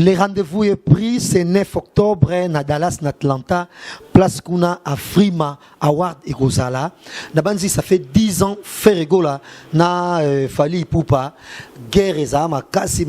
Les rendez-vous est pris, c'est 9 octobre, na Dallas, na Atlanta, place Kuna à Frima Award et Gozala. Nabanzi, ça fait 10 ans, Ferregola, na Fali Poupa, guerre eza, makasi,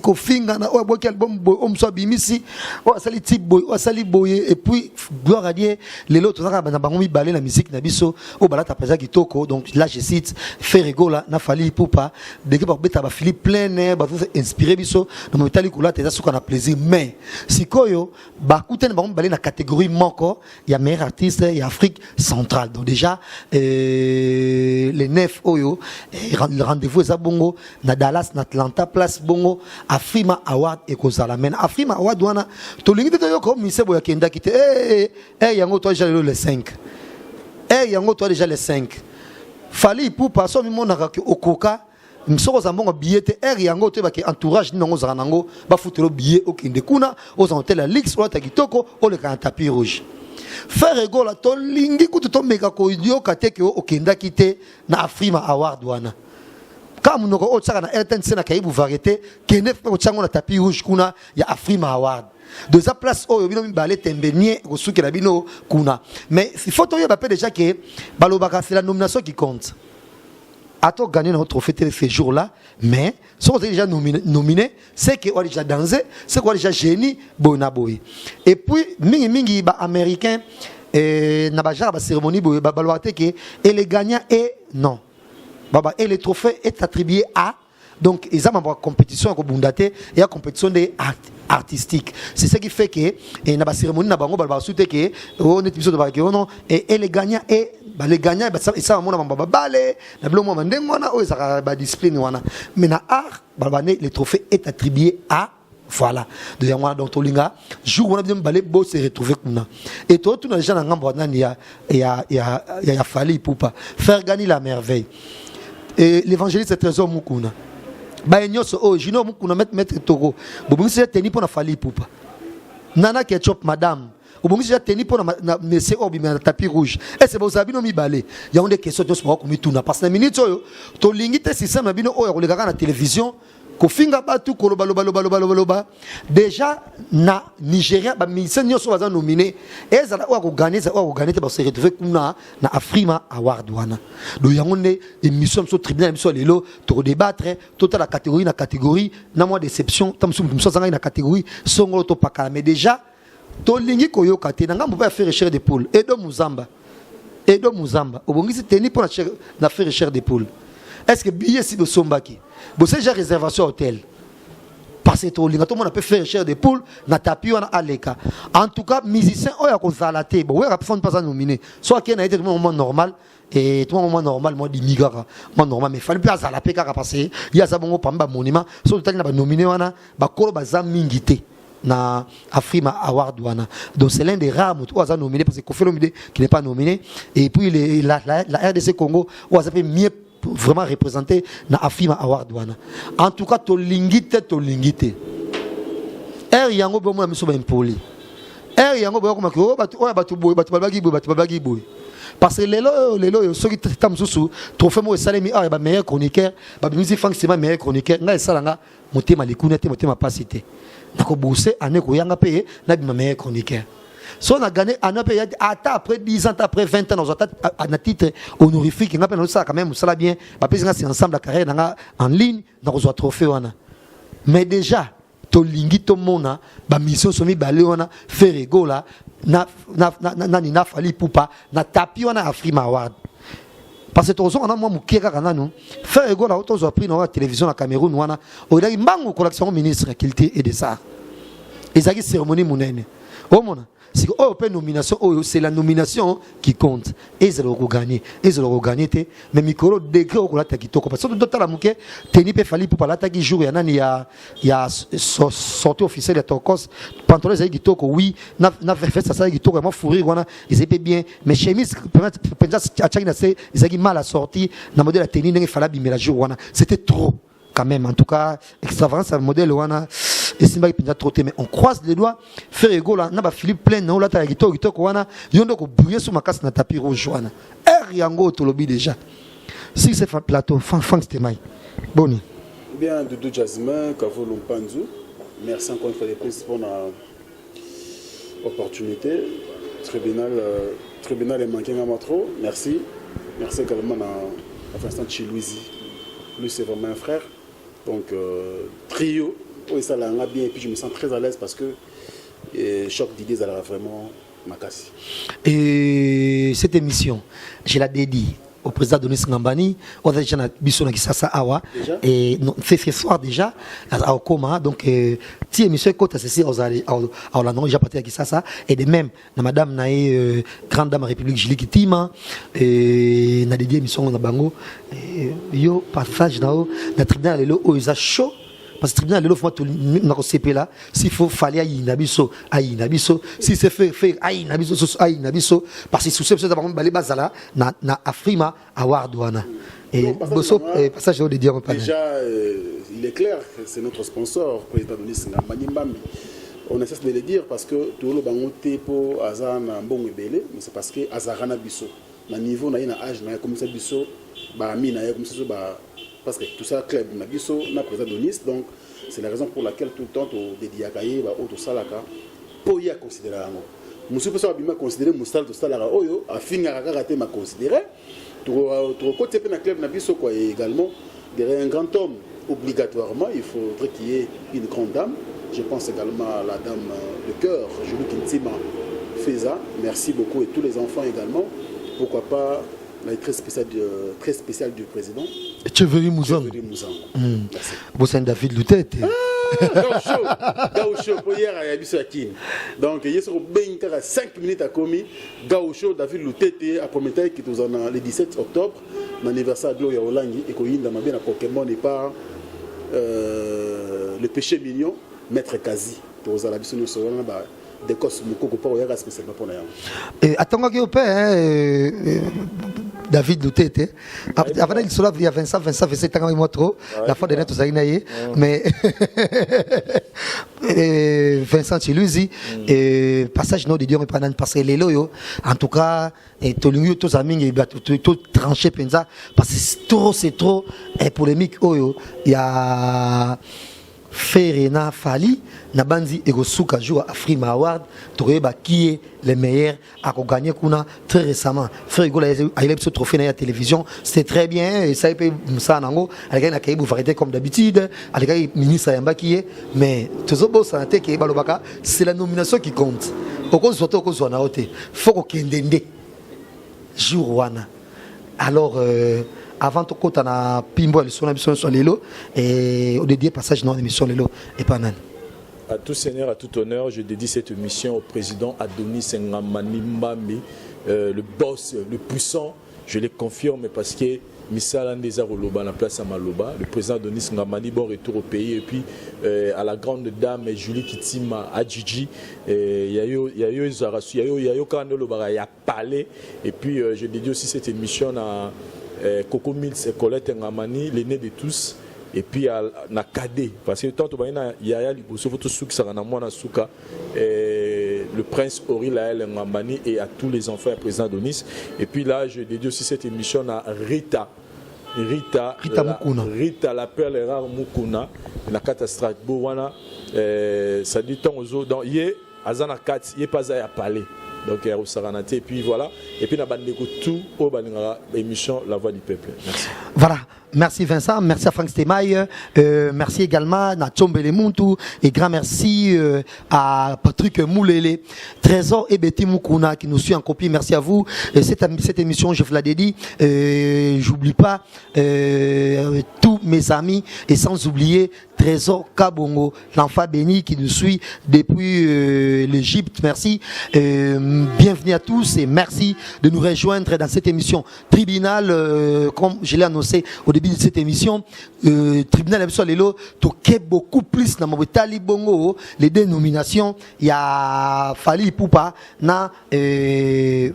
kofinga, na oua boki album boy, omso bimisi, oua sali type boy, oua sali boye, et puis, gloire à Dieu, les lots, na bangomi balé la musique, na biso, au balata pesa kitoko, donc là je cite, Ferregola, na Fali Poupa, dès que par beta, ba Philippe plein air, ba inspiré biso, na montali là t'es sûr qu'on a plaisir mais si koyo bah kouten bah on balé la catégorie manko il y a meilleur artiste il y a Afrique centrale donc déjà les 9 oyo le rendez-vous est à Bongo na Dallas na Atlanta place Bongo Afrima Award et Kozala men Afrima Award wana to lingi to yo comme mise boya kenda kite yango toi déjà le 5 yango toi déjà le 5 Fali pour passer mi monaka au coca msoko za mbongo billet yango te ba ke entourage ningo za nango ba futelo billet okinde kuna aux hôtels Lix ou ta kitoko o le kan tapis rouge faire gola to lingi kutu to meka ko idio kateke okenda kite na Afrima Award wana comme noko o tsaka na RTNC na kaibu variété kende ko tsango na tapis rouge kuna ya Afrima Award de sa place oyo bino mibale tembenie ko suki la bino kuna mais il faut to yeba pe déjà que balobaka c'est la nomination qui compte. A-t-on gagné notre trophée ce jour-là, mais si on est déjà nominé, c'est qu'on a déjà dansé, c'est qu'on a déjà génie, bonaboy. Et puis, mingi américain, n'a pas la cérémonie, et les gagnants est non. Et le trophée est attribué à. Donc, ils ont une compétition et une compétition artistique. C'est ce qui fait que la cérémonie n'a pas et les gagnants et les gagnants ils savent discipline mais na art le trophée est attribué à voilà donc tolinga jour on a bien balé beau se retrouver kuna et toi tout les gens dans ngambo nani ya Fali Poupa faire gagner la merveille et l'évangéliste Trésor Mukuna ba nyoso o jino mukuna mettre toko bobungisi teni pona Fali Poupa nana ketchup madame obongisi teni pona monsieur obi na tapis rouge et c'est vous abino mi balé il y a des questions de sport comme tout na parce que minute oyo to lingite système na bino oyo koleka na télévision kofinga batu koloba déjà na Nigeria ba ministre nyoso baza nominé ezala o gagner te ba se retrouver kuna na Afrima Award wana do yangonde émission so tribunal émission lelo to débattre total la catégorie na moi déception tamsu zanga na catégorie songolo to pakala mais déjà to lingi koyoka te nanga mbo faire recherche de poule Edo Muzamba obongisi teni pour na faire recherche de poule. Est-ce que billet si de sombaki vous avez déjà réservation hôtel parce que tout le monde peut faire cher des poules na tapis on a leka en tout cas musicien oya ko zalate bon ouais personne pas nominé soit qui a été tout le moment normal et tout le moment normal moi d'immigrant moi normal mais fallait pas zalape car parce il y a ça bon pamba monument sur le na nominé wana ba kolo bazam mingité na Afrima Award wana donc c'est l'un des rares motos à nominé parce que Koffi Olomide qui n'est pas nominé et puis la RDC Congo où ça fait mieux vraiment représenté na Afrima Award wana en tout cas to lingite yango bomo miso ba impoli yango boyo kuma ko batu babagi boy parce que lelo soki tamsusu trophée mo salemi ba meilleur chroniqueur ba musique funk c'est ma meilleur chroniqueur nga esalanga motema likuna te motema pasité nako bosser ane ko yanga pe na bi meilleur chroniqueur. Si on a gagné après 10 ans, après 20 ans, on a un titre honorifique, on a ça quand même, ça bien, c'est ensemble la carrière en ligne, on a un trophée. Mais déjà, to lingi to mona, ba mission somi balé on a fait rigola, na Fali Poupa, na tapi on a Afrima Award. Parce que toujours on a moi mukeka kana nous, faire rigola auto a pris dans la télévision à Cameroun wana, on a mango collection ministre culture et des arts. Et ça qui cérémonie monene. Oh mona c'est que nomination c'est la nomination qui compte et ils ont gagné mais micro degré au la kitoko parce que d'autres la muke teni pe Fali Poupa la taki jour ya sortie officielle de Tokos pantalon za kitoko oui na fait ça kitoko vraiment fourrir wana ils étaient bien mais chemise peut-être achaki na c'est ils mal assorti na modèle teni ndenge fala bimela jour wana c'était trop quand même en tout cas extravagance modèle wana et c'est pas qu'il trop mais on croise les doigts faire égola na ba Philippe plein na olata kitoko wana yondo ko briller sur ma casse na tapis rouge wana yango to lobby déjà si c'est un plateau fan c'était mai boni bien de Jasmin Kavolo Panzu merci encore une fois de plus pour l'opportunité. Tribunal est manqué à trop. Merci. Merci également à Vincent Chilouzi. Lui, c'est vraiment un frère. Donc, trio, oui, ça l'a bien. Et puis, je me sens très à l'aise parce que choc d'idées, ça l'a vraiment makasi. Et cette émission, je la dédie au président Denis Ngambani, on a déjà Bissona Kisasa Awa, et c'est ce soir déjà, à Okoma, donc, si émission côte c'est à la non, déjà parti à Kisasa, et de même, na madame Nae, grande dame République Julie Kitima, et na dédié émission na Bango, yo, passage na tribunal, le haut, ils a chaud. Parce que le tribunal, il faut que là, s'il faut fallait aïe nabiso, si c'est fait aïe nabiso, parce que sous ce d'abord balé bazala na afrima awardouana. Et bosso passage de dire déjà il est clair que c'est notre sponsor président Denis Ngambani. On essaie de le dire parce que tout le bangoté pour azana bon belé, mais c'est parce que azarana biso. Na niveau na ina âge na comme ça biso, ba mi na comme ça ba parce que tout ça club na biso na président Denis, donc c'est la raison pour laquelle tout le temps au dédiakaye ba auto salaka pour y considérer ngo monsieur peut ça bien considérer mustal to salaka oyo afinga kaka te ma considérer tout côté na club na biso quoi. Et également derrière un grand homme obligatoirement il faudrait qu'il y ait une grande dame. Je pense également à la dame de cœur Julie Kintima Feza, merci beaucoup, et tous les enfants également, pourquoi pas la très spéciale du président. Tchéveri Mouzang. Bossan David Loutette. Gaucho, pour hier à Yabisakin. Donc, il y a 5 minutes à commis. Gaucho, David Loutette, à Prométhée, qui est le 17 octobre, l'anniversaire de Gloria Olangi, et qu'il y a un Pokémon et pas le péché mignon, Maître Kazi. Pour la mission de Cosmoko, pour y spécialement pour et attends que David Loutette. Avant il se lave il y a Vincent 27 ans et moi trop. La fois dernière tout ça mais Vincent Chilouzi et passage non de Dieu mais pas parce que les loyo en tout cas et Tolingo tous amis et tout tranché penza parce que c'est trop polémique oyo il y a Ferena Fali, Nabanzi Egosuka joue à Afrima Award, Toreba qui est le meilleur à gagner kuna très récemment. Fergo a eu ce trophée dans la télévision, c'était très bien, et ça a été ça nango, avec un accueil variété comme d'habitude, avec un ministre Yamba qui est, mais tout beau santé qui est balobaka, c'est la nomination qui compte. Au cause soit au cause soit naote, faut qu'on kende jour wana. Alors avant tout côté na pimbo le son émission sur lelo et au dédié passage dans l'émission lelo et pas nan. À tout seigneur, à tout honneur, je dédie cette émission au président Adonis Ngambani Mbambi, le boss, le puissant. Je le confirme parce que Misala Ndeza Roloba, la place à Maloba, le président Adonis Ngambani, bon retour au pays, et puis à la grande dame Julie Kitima Adjiji, il y a eu Zarasu, il y a eu Kanolo, il y a parlé, et puis je dédie aussi cette émission à Coco Mills, Colette Ngamani, l'aîné de tous, et puis à Nakade, parce que tant que il y a le prince Ori Laël Ngambani et à tous les enfants du président Adonis. Et puis là, je dédie aussi cette émission à Rita Mukuna. Rita, la perle rare Mukuna, la catastrophe Bowana, ça dit tant aux autres, il y a Azana Kat, il n'y a pas à parler. Donc, il y a Saranaté, et puis voilà. Et puis, on a tout au émission La Voix du Peuple. Merci. Voilà. Merci Vincent, merci à Franck Stemaille, merci également à Tchombele Muntu et grand merci à Patrick Moulele, Trésor et Betty Mukuna qui nous suit en copie. Merci à vous. Cette émission, je vous l'ai dit, j'oublie pas tous mes amis et sans oublier Trésor Kabongo, l'enfant béni qui nous suit depuis l'Égypte. Merci. Bienvenue à tous et merci de nous rejoindre dans cette émission Tribunal, comme je l'ai annoncé au début de cette émission, Tribunal Abso Lelo, toqué beaucoup plus dans mon Talibongo, les dénominations, il y a Fali Poupa, na Ferré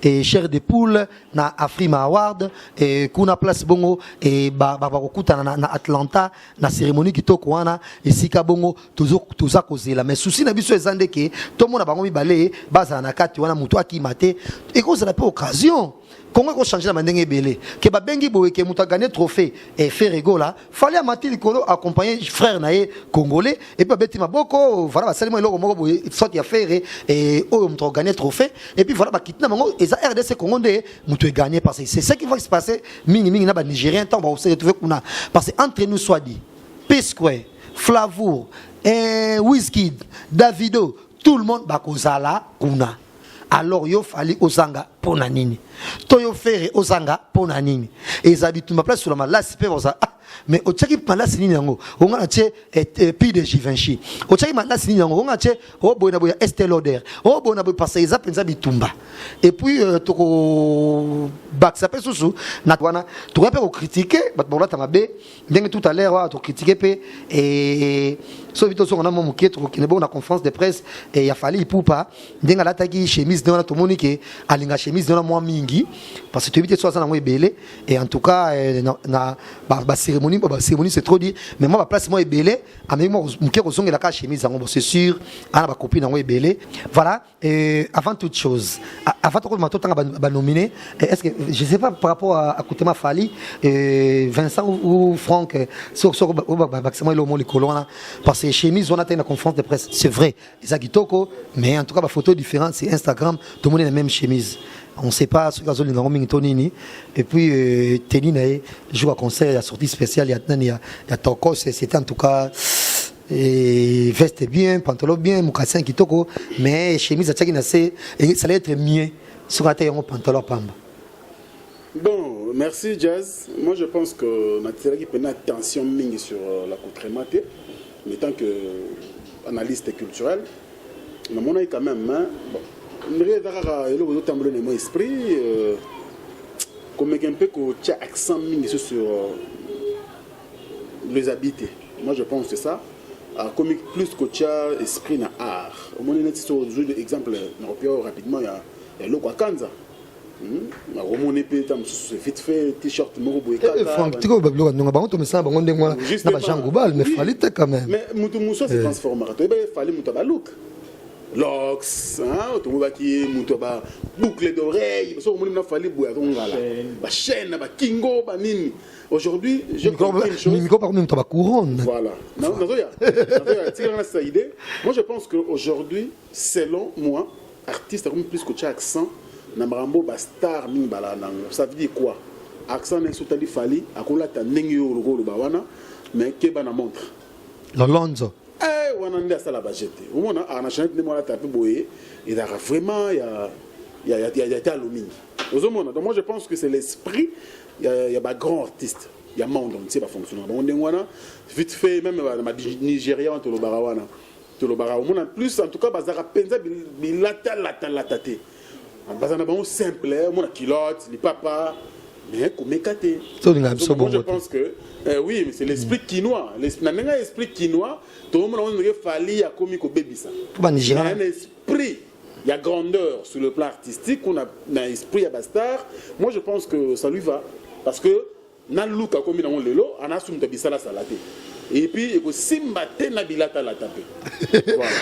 et Chair de Poule, na Afrima Award et kuna place bongo et ba kokuta na Atlanta na cérémonie kitoko wana esika bongo toza kozela mais souci na biso ezande ke to mona bango mibale baza na kati wana mutu akimate et cause la occasion Comment on change la manière belé que ba bengi boye que muta gagné trophée et Ferrego là fallait amati likolo accompagner frère naé congolais et puis beti maboko voilà ba seulement eloko moko boye sorte ya faire et o muta gagné trophée et puis voilà ba kitna bango et ça RDC Congo ndé muta gagné parce que c'est ça qui va se passer mingi na ba nigérien tant ba se retrouver kuna parce que entre nous soit dit P-Square Flavour Wizkid Davido tout le monde ba kozala kuna. Alors yo fali ozanga pona nini to yo fere ozanga pona nini ezabitu ma place sur la place pe oza mais o tchaki place nini yango onga na che pi de Givenchy o tchaki place nini yango onga che o boina boya Estée Lauder o boina boya parce eza penza bitumba et puis toko back ça pe susu na twana to pe ko critiquer bat bolata mabe ndenge tout à l'heure to critiquer pe et so vito so on a mon moquette ko kine bon na conférence de presse et ya fali ipupa ndenga lataki chemise de to monique alinga chemise de moi mingi parce que tu vite so ça na mo ebele et en tout cas na ba cérémonie c'est trop dit mais moi ma place moi ebele amemi moi moke ko zonga la chemise ngo c'est sûr ana ba copine ngo ebele voilà et avant toute chose avant tout ma tanga ba nominé est-ce que je sais pas par rapport à Koutema Fali Vincent ou Franck sur maximum le mot les colons parce que chemise on a été dans conférence de presse c'est vrai Isakitoko mais en tout cas la photo différente c'est Instagram tout le monde a la même chemise on ne sait pas ce qu'ils ont mis et puis Tenina joue à concert il y a sortie spéciale il y a Toko c'était en tout cas veste bien pantalon bien mukassin kitoko mais chemise à tchaki ça allait être mieux sur la taille en pantalon pamba. Bon, merci Jazz. Moi je pense que Nathalie qui prend attention sur la Koutrémate, mais tant que analyste culturel, mais mon avis quand même, bon, il y a mon esprit, comme un peu que accent sur les habités. Moi je pense que c'est ça. Comme plus que tu as esprit dans l'art. Au moins, un exemple rapidement, il y a le Kwakanza. On est vite fait t-shirt Franck Tigo Bablo non ba on me ça on ndé moi na ba Jean Goubal mais fallait quand même mais mutu muso se transformer to be fallait mutu ba look locks hein to ba ki mutu ba boucle d'oreille so on na fallait boya ngala ba chaîne ba kingo ba nini aujourd'hui je comprends une chose micro par même to ba couronne voilà non nazoya tira ça idée moi je pense que aujourd'hui selon moi artiste comme plus que tu as accent Namrambo ba star min bala nango ça veut dire quoi accent ne sotali fali akola ta nengi yo logo lo bawana mais ke bana montre Lolonzo wana ndia sala ba jeté au mona ana chanter ne moi la taper boyer il a vraiment il y a talomini aux mona donc moi je pense que c'est l'esprit il y a ba grand artiste il y a monde on sait pas fonctionner bon ndengwana vite fait même ma Nigeria to lo barawana to lo bara au mona plus en tout cas bazara penza bilata la tate bazana bon simple mon kilote les papa mais comme écaté moi je pense que oui mais c'est l'esprit quinois l'esprit quinois tout le monde on fallait à comme ko bebisa un esprit il y a grandeur sur le plan artistique on a un esprit à Bastar moi je pense que ça lui va parce que na luka comme dans le lelo on a soum tabisala salate et puis voilà.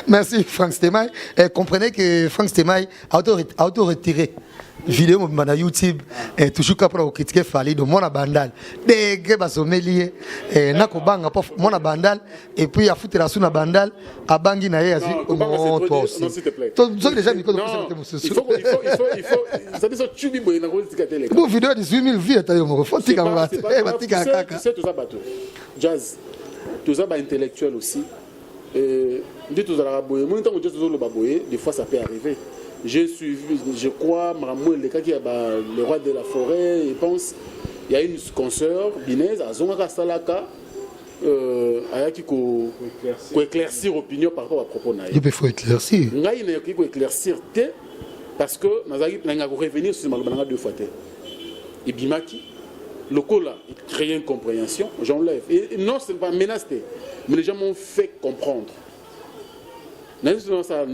Merci Franck Stemay. Comprenez que Franck Stemay a auto-retiré vidéo sur YouTube et toujours pour critiquer Fali de mon bandal. Des gars basomelier nako banga pour mon bandal et puis a foutu la sous na bandal a bangi na yasi non s'il te plaît. Toi déjà Nico il faut ça dit ça tu bibo na ko tika télé. Bon vidéo 18 000 vues à taille mon faut tika ngala. Tika kaka. C'est tout ça bateau. Jazz tout ça intellectuel aussi dit tout ça boyer mon temps que tout le baboyer des fois ça peut arriver je crois Maramou le cas qui a le roi de la forêt je pense il y a une consoeur binaise à Zonga Salaka ayaki ko éclaircir opinion par rapport à propos na il faut éclaircir ngai na ko éclaircir parce que nazaki na ko revenir sur malobana deux fois et bimaki le là, il crée une compréhension, j'enlève. Et non, ce n'est pas menacé, mais les gens m'ont fait comprendre. Dans ça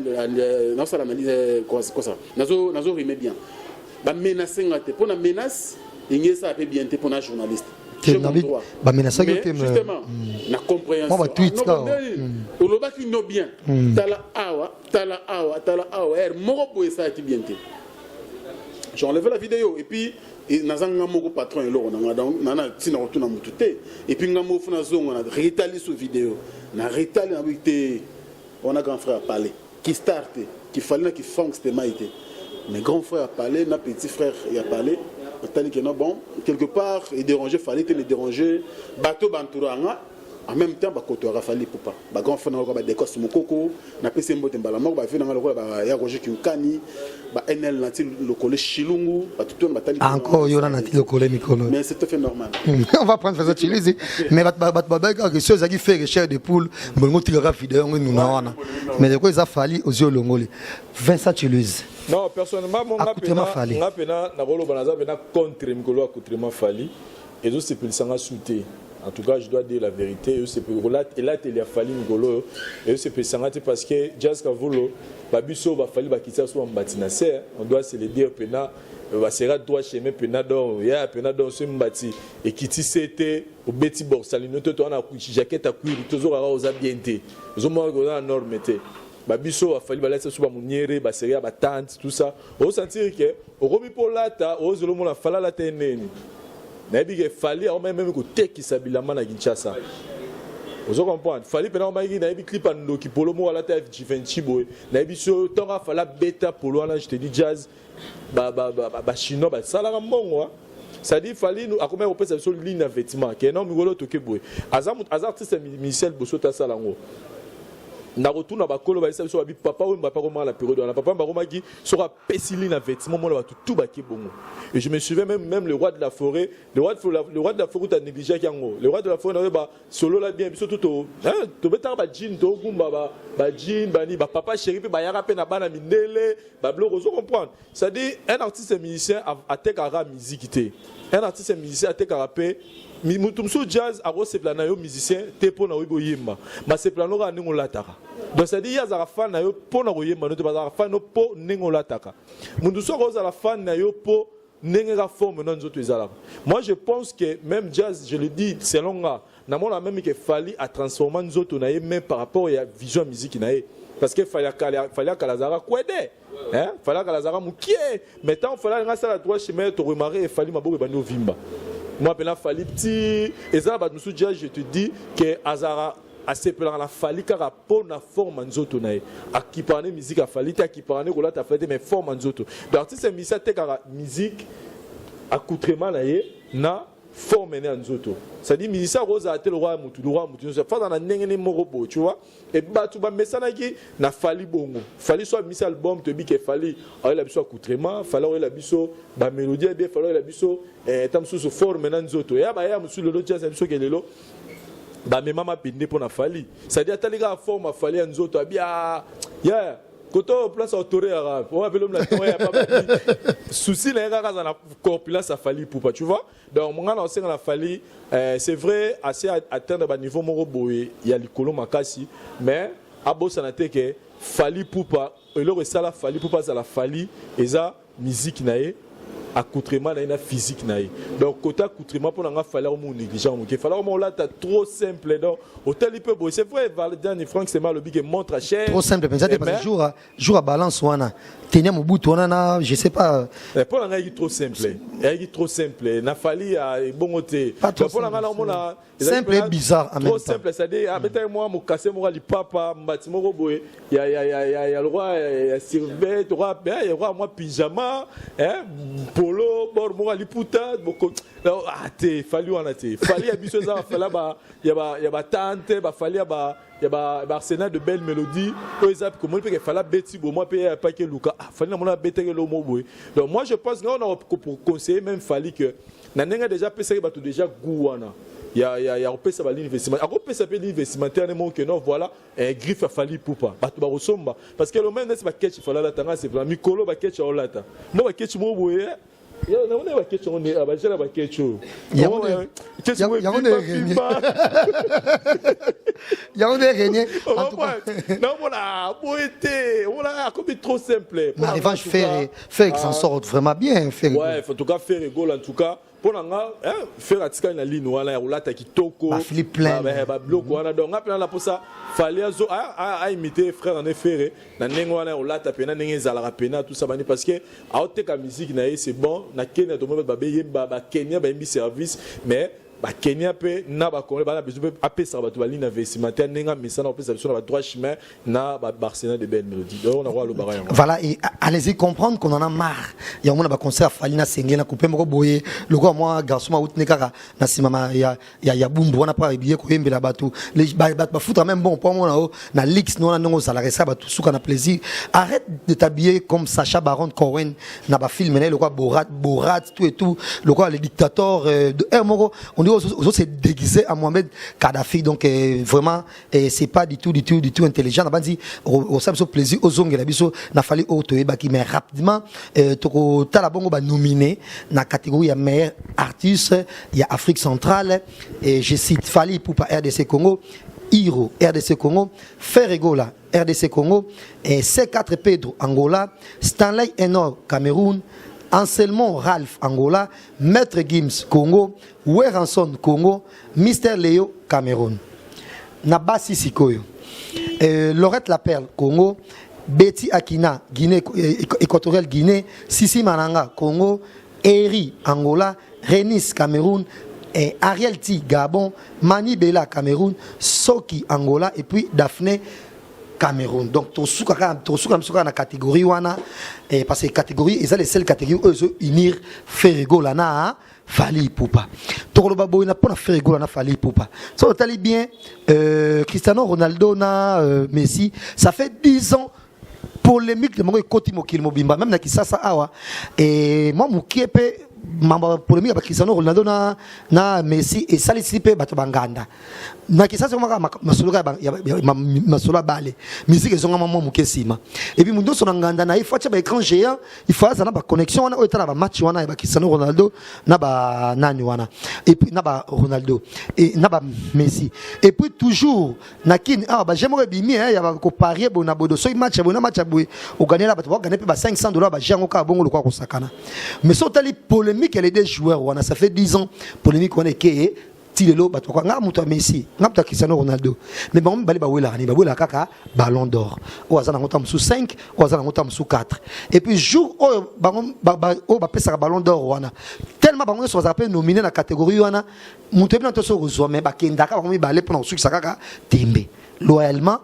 l'analyse, quoi ça nazo rimé bien. ba menacer ngate pour la menace il ça peut bien pour un journaliste. Justement, la compréhension. Moi, tweet là. On le bat qui nous bien. Tala awa. Moro pour ça est bien. J'ai enlevé la vidéo et puis nazanga moko patron et loro nana tina retourna mutute et puis ngamo funa zongo na rétali sur vidéo na rétali na wité on a grand frère à parler qui starte qui fallait qui funk c'était maïté mais grand frère à parler na petit frère il a parlé tandis que non bon quelque part il déranger fallait te le déranger bateau banturanga en même temps ba koto rafali poupa ba grand frère na ko ba décosse mokoko na pese mbote mbala moko ba vina ngalo ko ba ya Roger Kinkani ba NL nati le collé Chilungu ba tout ba tali encore yona nati le collé Mikolo mais c'est tout à fait normal on va prendre ça utiliser mais ba que chose qui fait recherche de poule bongo tirera vidéo nous na wana mais de quoi ça fali aux yeux longoli Vincent Chiluse. Non, personnellement, mon ngapena na rolo banaza bena contre Mikolo accoutrement fali et donc c'est pour le sanga souté. En tout cas, je dois dire la vérité. C'est pour et là il a fallu Mikolo et c'est pour sanga parce que Jazz Kavolo babiso va fallu ba kitsa so mbatina ser on doit se le dire pena va sera droit chemin pena don ya pena don so mbati et kiti c'était au beti borsalino to na jaquette à cuir toujours aux abienté zo mo na normete babiso va fallu ba laisser so ba muniere ba seria ba tante tout ça on sentir que au robi pour lata au zolo mo la fala la teneni na bi fallait au même ko teki sabilama na Kinshasa. Vous comprenez? Fallait pendant ma na bi clip ando ki polo mo la ta F20 boy. Na bi so tonga fala beta polo là je te dis jazz ba chino ba sala mbongo. Ça dit fallait nous accompagner au pesa sur ligne de vêtements que non migolo toke boy. Azam artiste Michel Bosota salango. Na retourne à bakolo ba ça so bi papa ou papa comment la période na papa ba qui sera pesili na vêtements mo la tout baké bongo. Et je me souviens même le roi de la forêt, le roi de la forêt a négligé yango. Le roi de la forêt ba solo la bien biso tout hein to beta ba jean to gumba ba jean bani ba papa chéri pe ba yara pe na bana mindele ba blo vous comprendre. Ça dit un artiste musicien a tekara musique. Un artiste musicien a tekara pe mutumso jazz a rose plana yo musicien te pona wibo yimba. Ma se plano ra ningo lataka. Donc ça dit ya za fan na yo pona ko yimba no te ba za fan no po ningo lataka. Munduso rose la fan na yo po nenga forme non autres ezala. Moi je pense que même jazz je le dis selon moi na mona même que fallait à transformer nous autres na même par rapport à vision musique na parce que fallait que Lazara kwede hein fallait que Lazara mukie maintenant fallait nga la droit chemin to remarquer et fallait maboko bano vimba. Moi pena fallait petit ezala ba musu jazz je te dis que Azara assez peu la fali car pour na forme nzoto na a qui parler musique a fali ta qui parler ko la ta fait mais forme nzoto l'artiste musicien te car musique accoutrement na forme na nzoto ça dit musicien rosa a tel roi mutu ça fait dans na ngene morobo tu vois et ba tu ba mesana ki na fali bongo fali soit mis album te bi que fali a la biso accoutrement fali la biso ba mélodie bien fali la biso tam sous forme na nzoto ya ba ya musu le jazz biso kelelo ba me mama pinde pour na fali ça dit ataliga forme fali nzoto abia ya koto place autoré arabe on appelle l'homme la toya pas souci les gars dans la corpulence a fali pour pas tu vois donc mon gars on la fali c'est vrai assez atteindre ba niveau moro boy il y a likolo makasi mais abo sanate que fali pour pas et le resala fali pour pas ça la fali et ça musique naé accoutrement na physique naé donc côté accoutrement pour nga fallait au négligent il fallait au là trop simple donc hôtel il peut beau c'est vrai Valdan et Franck c'est mal le big montre à cher trop simple mais ça parce que jour à balance wana tenir mon bout on a je sais pas pour nga il trop simple il est trop simple na fali à bon côté pour nga là on a simple et bizarre en même temps trop simple ça dit ah peut-être moi mo casser mo li papa bâtiment roboé il y a le roi Sylvain le roi il y a moi pyjama hein polo bor mo li puta boko ah te fali on a te fali abiso ça fala ba il y a ba tante ba fali ba il y a arsenal de belles mélodies par exemple comment peut que fala beti bo moi payer pas que Luka ah fali na mona beti que lo mo boy donc moi je pense qu'on a pour conseiller même fali que na nenga déjà pesa ba tout déjà gouana il y a repêché à l'investissement. A repêché à l'investissement tellement que non voilà un griffe a fallu pour pas. Bah tu vas ressembler parce que le même n'est pas catch il faut la tanga c'est plan Mikolo ba catch au lata. Moi ba catch mo boye. Ya na on ba catch on est ba jela ba catch. qu'est-ce que Yango ne régné. Yango ne régné. Non, voilà, voilà, comme trop simple. Mais en revanche, faire qu'ils s'en sortent vraiment bien. Ouais, en tout cas, faire rigole, en tout cas. Pour faire atika na ligne wala ou lata kitoko ba flip plein ba bloc wana donc après là pour ça fallait à imiter frère en effet na nengo wana ou lata pena nengo zala pena tout ça bani parce que a oteka musique na c'est bon na Kenya to ba ba Kenya ba imbi service mais ba Kenya pe na ba Congo ba besoin apé ça ba to ba ligne investimentaire nenga misana opé ça sur ba droit chemin na ba Barcelone de belle mélodie donc on a le barrage voilà et allez-y comprendre qu'on en a marre il y a on a ba concert Falina Sengé na couper moko boyer le gars moi garçon ma outne kaka na simama ya bumbu on a pas billet ko yembela batu les ba foutre même bon pour moi na Lix non na ngo salarié ça ba tout souka na plaisir arrête de t'habiller comme Sacha Baron Cohen na ba film le gars Borat tout et tout le gars le dictateur de moko on s'est déguisé à Mohamed Kadhafi donc vraiment c'est pas du tout intelligent on va dire au ça plaisir aux ongles biso na fallait auto baki mais rapidement toko tala bongo ba nominé na catégorie ya meilleur artiste il y a Afrique centrale et je cite Fally Ipupa RDC Congo, Hiro RDC Congo, Ferregola RDC Congo et C4 Pedro Angola, Stanley Enor Cameroun, Anselmo Ralph Angola, Maître Gims Congo, Weranson Congo, Mister Léo Cameroun. Nabasi Sikoyo, Laurette Laperle Congo, Betty Akina Guinée équatoriale Guinée, Sissi Mananga Congo, Eri Angola, Renis Cameroun, et Ariel Ti Gabon, Mani Bella Cameroun, Soki Angola et puis Daphné Cameroun. Donc tout ça na catégorie wana et parce que catégorie ils ont les seules catégories eux unir Ferrego lana Fally Ipupa. To loba boy na pona Ferrego lana Fally Ipupa. Ça tali bien Cristiano Ronaldo na Messi, ça fait 10 ans polémique de mon côté mokil mobimba même na kisasa awa et moi mukiepe mamba polémique avec Cristiano Ronaldo na Messi et ça les sipe bato banganda na kisasa kama masologa masologa bale musique ils ont un moment mukesima et puis mundo son nganda na il faut acheter écran géant il faut ça na ba connexion wana otala ba match wana ba Cristiano Ronaldo na ba nani wana et puis na ba Ronaldo et na ba Messi et puis toujours na kin ba j'aimerais bimi ya ba ko parier bona bodo so match boy au gagner là bato ba gagner ba $500 ba jango ka bongo le kwa ko sakana mais so tali polémique elle est des joueurs wana ça fait 10 ans polémique on est que tilelo bato kwa nga muto Messi nga muto Cristiano Ronaldo mais bon bali ba wela kaka ballon d'or o azana ngota msu 5 o azana ngota msu 4 et puis jour o ba pesa ballon d'or wana tellement ba ngona so za pe nominé na catégorie wana muto bien to so rezo mais ba kenda ka ba mi balé pour succès kaka tembe loyalement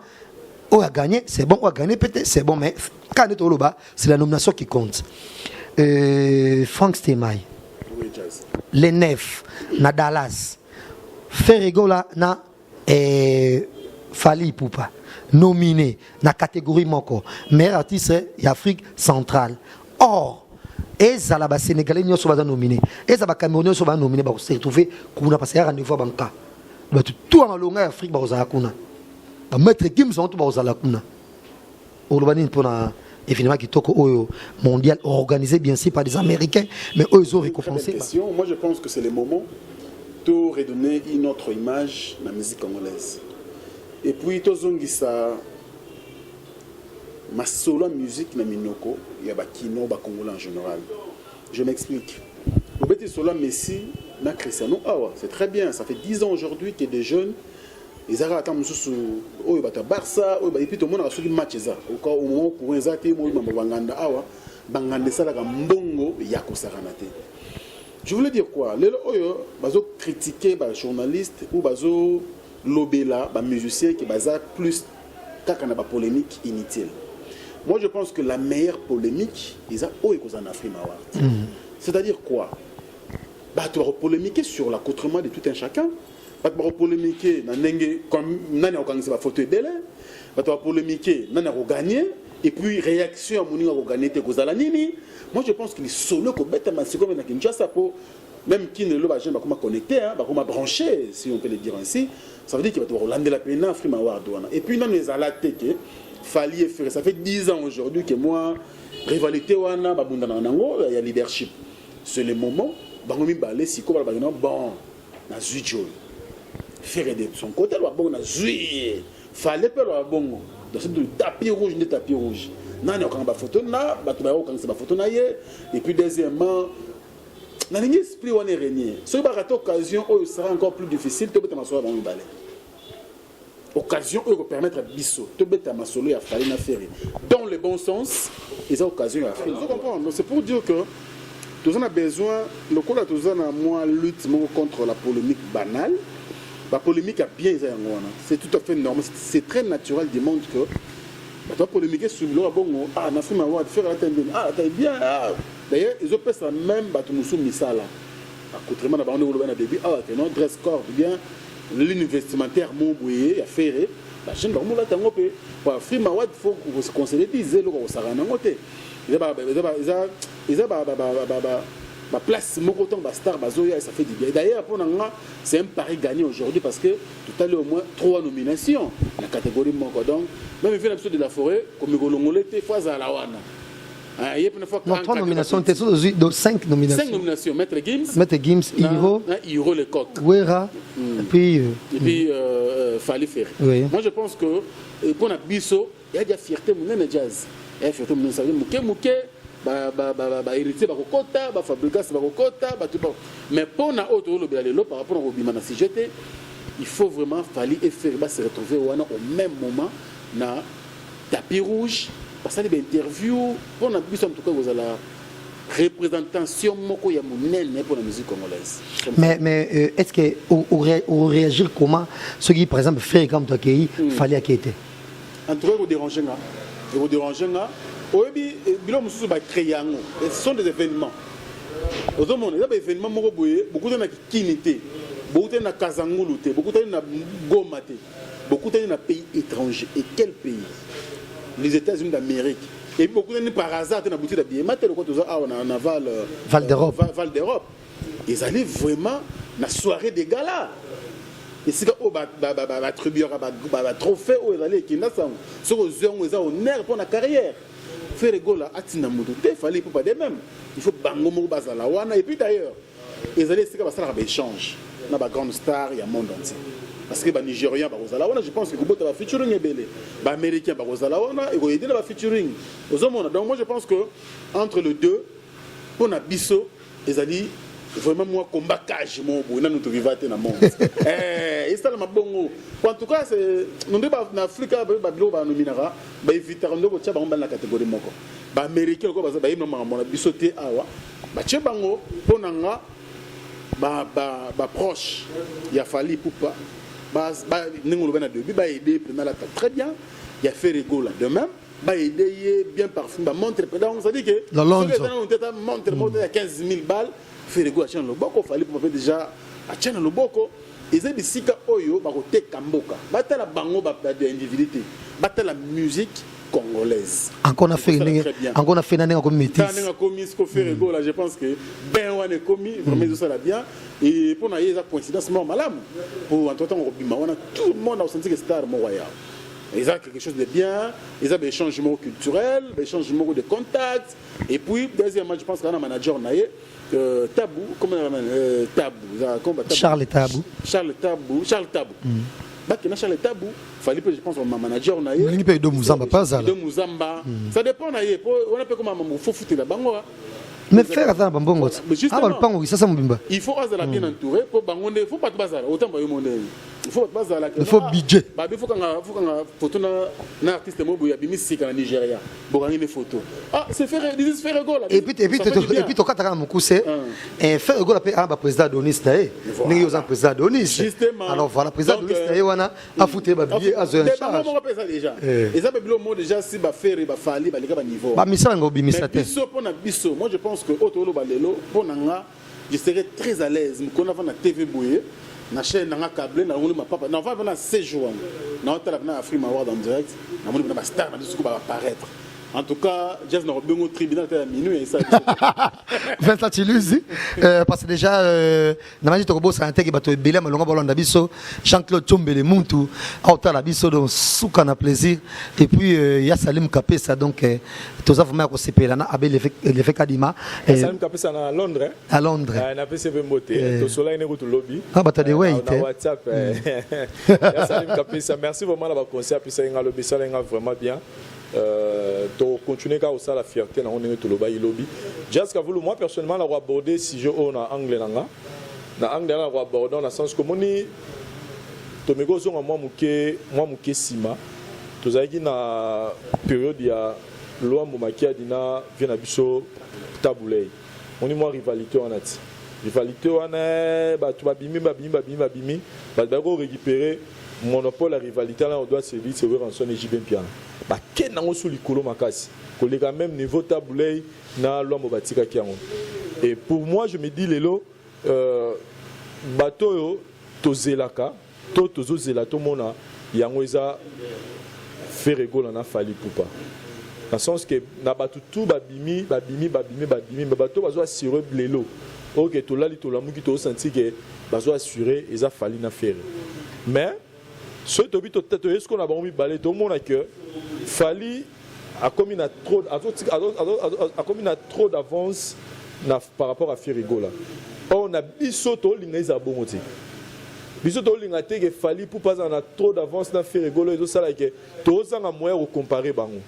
o a gagné c'est bon, o a gagné peut-être c'est bon mais quand on est au loba c'est la nomination qui compte. Frank Stemai, les Nefs na Dallas, Ferregola na Fally Ipupa, nominé na catégorie moko, meilleur artiste d'Afrique centrale. Or, eza la ba Sénégalais nyo so ba nominé, eza ba Camerounais so ba nominé ba se retrouver kuna parce qu'il y a rendez-vous banka. Ba tout en longueur Afrique ba ozala kuna. Ba Maître Gims on to ba ozala kuna. Olobani pona évidemment qui toque au mondial organisé bien sûr par des Américains mais eux ils ont récompensé. Moi je pense que c'est le moment de redonner une autre image à la musique congolaise et puis tozongisa ma solo musique na minoko ya ba kino ba congolais en général. Je m'explique. Au bête solo Messi na Cristiano awa c'est très bien, ça fait 10 ans aujourd'hui que des jeunes ils arrêtent à mususu oyo bata Barça oyo et puis tout le monde a suivi match ça au moment pour ezati mo banganda awa banganda sala ka mbongo ya kosakana te. Je voulais dire quoi lelo oyo bazo critiquer ba journaliste ou bazo lobela ba musicien qui baza plus kaka na ba polémique inutile. Moi je pense que la meilleure polémique ils a oyo kozana Afrique Award. C'est-à-dire quoi? Bah tu vas polémiquer sur l'accoutrement de tout un chacun. Bah tu vas polémiquer comme nani a gagné sa photo belle. Bah tu vas polémiquer nani a gagné et puis réaction à mon a gagné te kozala nini. Moi je pense qu'il est solo ko bête mais c'est comme na Kinshasa pour même qui ne le va jamais comment connecter hein, bah comment brancher si on peut le dire ainsi. Ça veut dire qu'il va devoir lander la peine Afrique Award douana. Et puis non les alatés Fally faire ça fait 10 ans aujourd'hui que moi rivalité wana babunda nango il y a leadership. C'est le moment bangomi balé siko ba bon na Zuijo. Faire de son côté, le bon na Zui. Fallait pas le bon. Dans ce tapis rouge, des tapis rouges. Non, on a une photo na, on a une photo na et puis deuxièmement, dans l'esprit on est régné. Ce qui va occasion où il sera encore plus difficile, tu peux te m'asseoir dans une balai. Occasion où il va permettre à Bissot, tu peux te m'asseoir à faire une affaire. Dans le bon sens, ils ont occasion à faire. Vous comprenez? C'est pour dire que nous avons besoin, le coup là, nous avons moins lutte contre la polémique banale. La polémique a bien été. C'est tout à fait normal. C'est très naturel du monde que tu as polémiqué sur le bon. Ah, on a fait ma voix, faire la tendance. Ah, t'as bien. D'ailleurs, ils ont fait ça même, nous sommes mis ça là. Contrairement à la début, ah, que non, dress code, bien, ligne vestimentaire, mon bouillé, à faire. La chaîne, on l'a tangopé. Pour faire ma voix, il faut se conseiller, disait, le gros, ça va en côté. Ils ont ma place, mon coton, ma star, ma zoya, ça fait du bien. D'ailleurs, pour nous, c'est un pari gagné aujourd'hui parce que tout à l'heure, au moins 3 nominations. La catégorie Moko. Donc, même il fait de la forêt, comme il y a fois à la Wana. Non, 3 nominations, tu es de 5 nominations. 5 nominations. Maître Gims, Hiro, Hiro le coq. Wera, et puis Fali Ferry. Oui. Moi, je pense que pour notre biso, il y a de la fierté, il y a de jazz. Il y a de fierté, il y a héritier bakokota ba fabrikas bakokota ba tout mais pour na autre le par rapport au bimana si j'étais il faut vraiment Fali et Ferry se retrouver au même moment na tapis rouge parce que les interviews pour na biso en tout cas vous allez représentation moko ya monene pour la musique congolaise. Mais est-ce que ou réagir comment ceux qui par exemple Ferry comme toi qui Fali a qui était en tout cas vous dérangez là oui, ce sont des événements. Aux hommes, il y a des événements beaucoup de kinité, beaucoup de Kazangulu, beaucoup de Gomate, beaucoup de pays étrangers. Et quel pays? Les États-Unis d'Amérique. Et beaucoup de par hasard, on a bouti d'habiller. Maintenant, on a Val d'Europe. Ils allaient vraiment la soirée des galas. Et c'est que le trophée où ils allaient, qui n'a pas de honneur pour la carrière. Faire gola atina mudoute fallait pas de même il faut bango mo bazala wana et puis d'ailleurs ils allaient c'est que ça va échange na ba grande star il y a monde entier parce que ba nigérien ba kozala wana je pense que Kubota va featuring ebele ba américain ba kozala wana et ko aider ba featuring aux hommes donc moi je pense que entre les deux pour na biso ils allaient vraiment moi combat cage mon beau na nous vivate na monde et ça la bongo en tout cas c'est nous en Afrique ba bilo ba nominara ba éviter ndoko tcha ba on la catégorie moko ba américain ko ba ba yino mama bisoté awa ba tche bango ponanga ba proche il a fallu poupa ba ningo lo bana début ba aider pendant la très bien il a fait rigolo de même ba aider bien parfum ba montre donc ça dit que la longue montre à 15 000 balles faire rigolo à le boko fallait pour déjà à tchana le boko ils ont des sika oyo ba ko te kamboka ba ta la bango ba de individualité ba ta la musique congolaise encore on a fait nanga comme métis nanga commis ce qu'on fait rigolo je pense que ben on est commis vraiment ça la bien et pour na yeza coïncidence mort malam pour en tout temps on a tout le monde a senti que star mo royal. Ils ont quelque chose de bien, ils ont des changements culturels, des changements de contacts. Et puis, deuxièmement, je pense qu'il y a un manager, Tabou, comment Tabou. Charles Tabou. Charles Tabou. Charles Tabou, il fallait, je pense, un manager. Il paye de Mouzamba, pas ça. De Mouzamba. Ça dépend, on a fait comme un faut foutre la bango. Mais faire attends bongo. Ah le pango ça mbimba. Il faut être bien entouré pour bangonde, il faut pas te baser autant ba yomonde. Il faut pas baser il faut budget. Ba il faut qu'on photo na artiste mo boya bimisika na Nigeria. Bokangi une photo. Ah c'est faire this is faire goal. Et puis to kataka mukuse et faire goal après ba président Donis taé. Ningi oza président Donis. Alors voilà président Donis taé wana a fouté ba billet à zone charge. On va déjà. Et ça bilo mo déjà si ba faire ba fali ba lika ba niveau. Ba misala ngo bimisa te. Biso pona biso, moi je pense que Otolo Balelo, je serais très à l'aise. Quand on a la TV bouillée, la chaîne n'a câblé, n'a roulé ma papa. On va venir 16 jours. On va venir à Free Maward en direct. On va venir à Star, on va apparaître. En tout cas, Jeff n'a pas au tribunal à minuit et ça. Vincent Chiluzi, parce que déjà, Namadi Tokobo, c'est un texte qui est belé, mais l'on va Bisso, Jean-Claude Tchombele Muntu, Auta Bisso, donc Souka na plaisir. Et puis, il y a Salim Kapesa, donc, tout ça, vous m'avez recépé là, avec l'effet Kadima. Salim Kapesa à Londres. À Londres. On a fait ce moté. Tout cela est au lobby. Ah, bah, t'as des way. WhatsApp. Salim Kapesa, merci vraiment d'avoir conseillé, puis ça, le lobby, ça, vraiment bien. To continuer à aussi la fierté dans le lobby. Just moi personnellement la aborder si je on a anglais na anglais la aborder dans le sens que moni to me gozo moi muke sima to zaki na période ya loi mumakia dina vient biso tabulei moni moi rivalité wana ba to babimi ba dago récupérer monopole la rivalité là on doit se dire c'est vrai en son Égyptien piano ba ken nango sous likolo makasi kolega même niveau tabulei na loi mobatika kiango et pour moi je me dis lelo bato yo tozelaka tozo zelato mona yango eza faire rigolo na fali poupa dans le sens que na bato tout babimi bato bazo assurer lelo OK to lali to lamuki to senti que bazo assurer eza fali na faire mais ce tobi to tête est-ce qu'on a bon balé tout le monde que Fali a commis trop d'avance par rapport à Firigola. On a bisoto l'ingéza bongote. Bisoto l'ingate que Fali pour pas en a trop d'avance dans Firigola et tout ça là que tous en a moyen de comparer bango.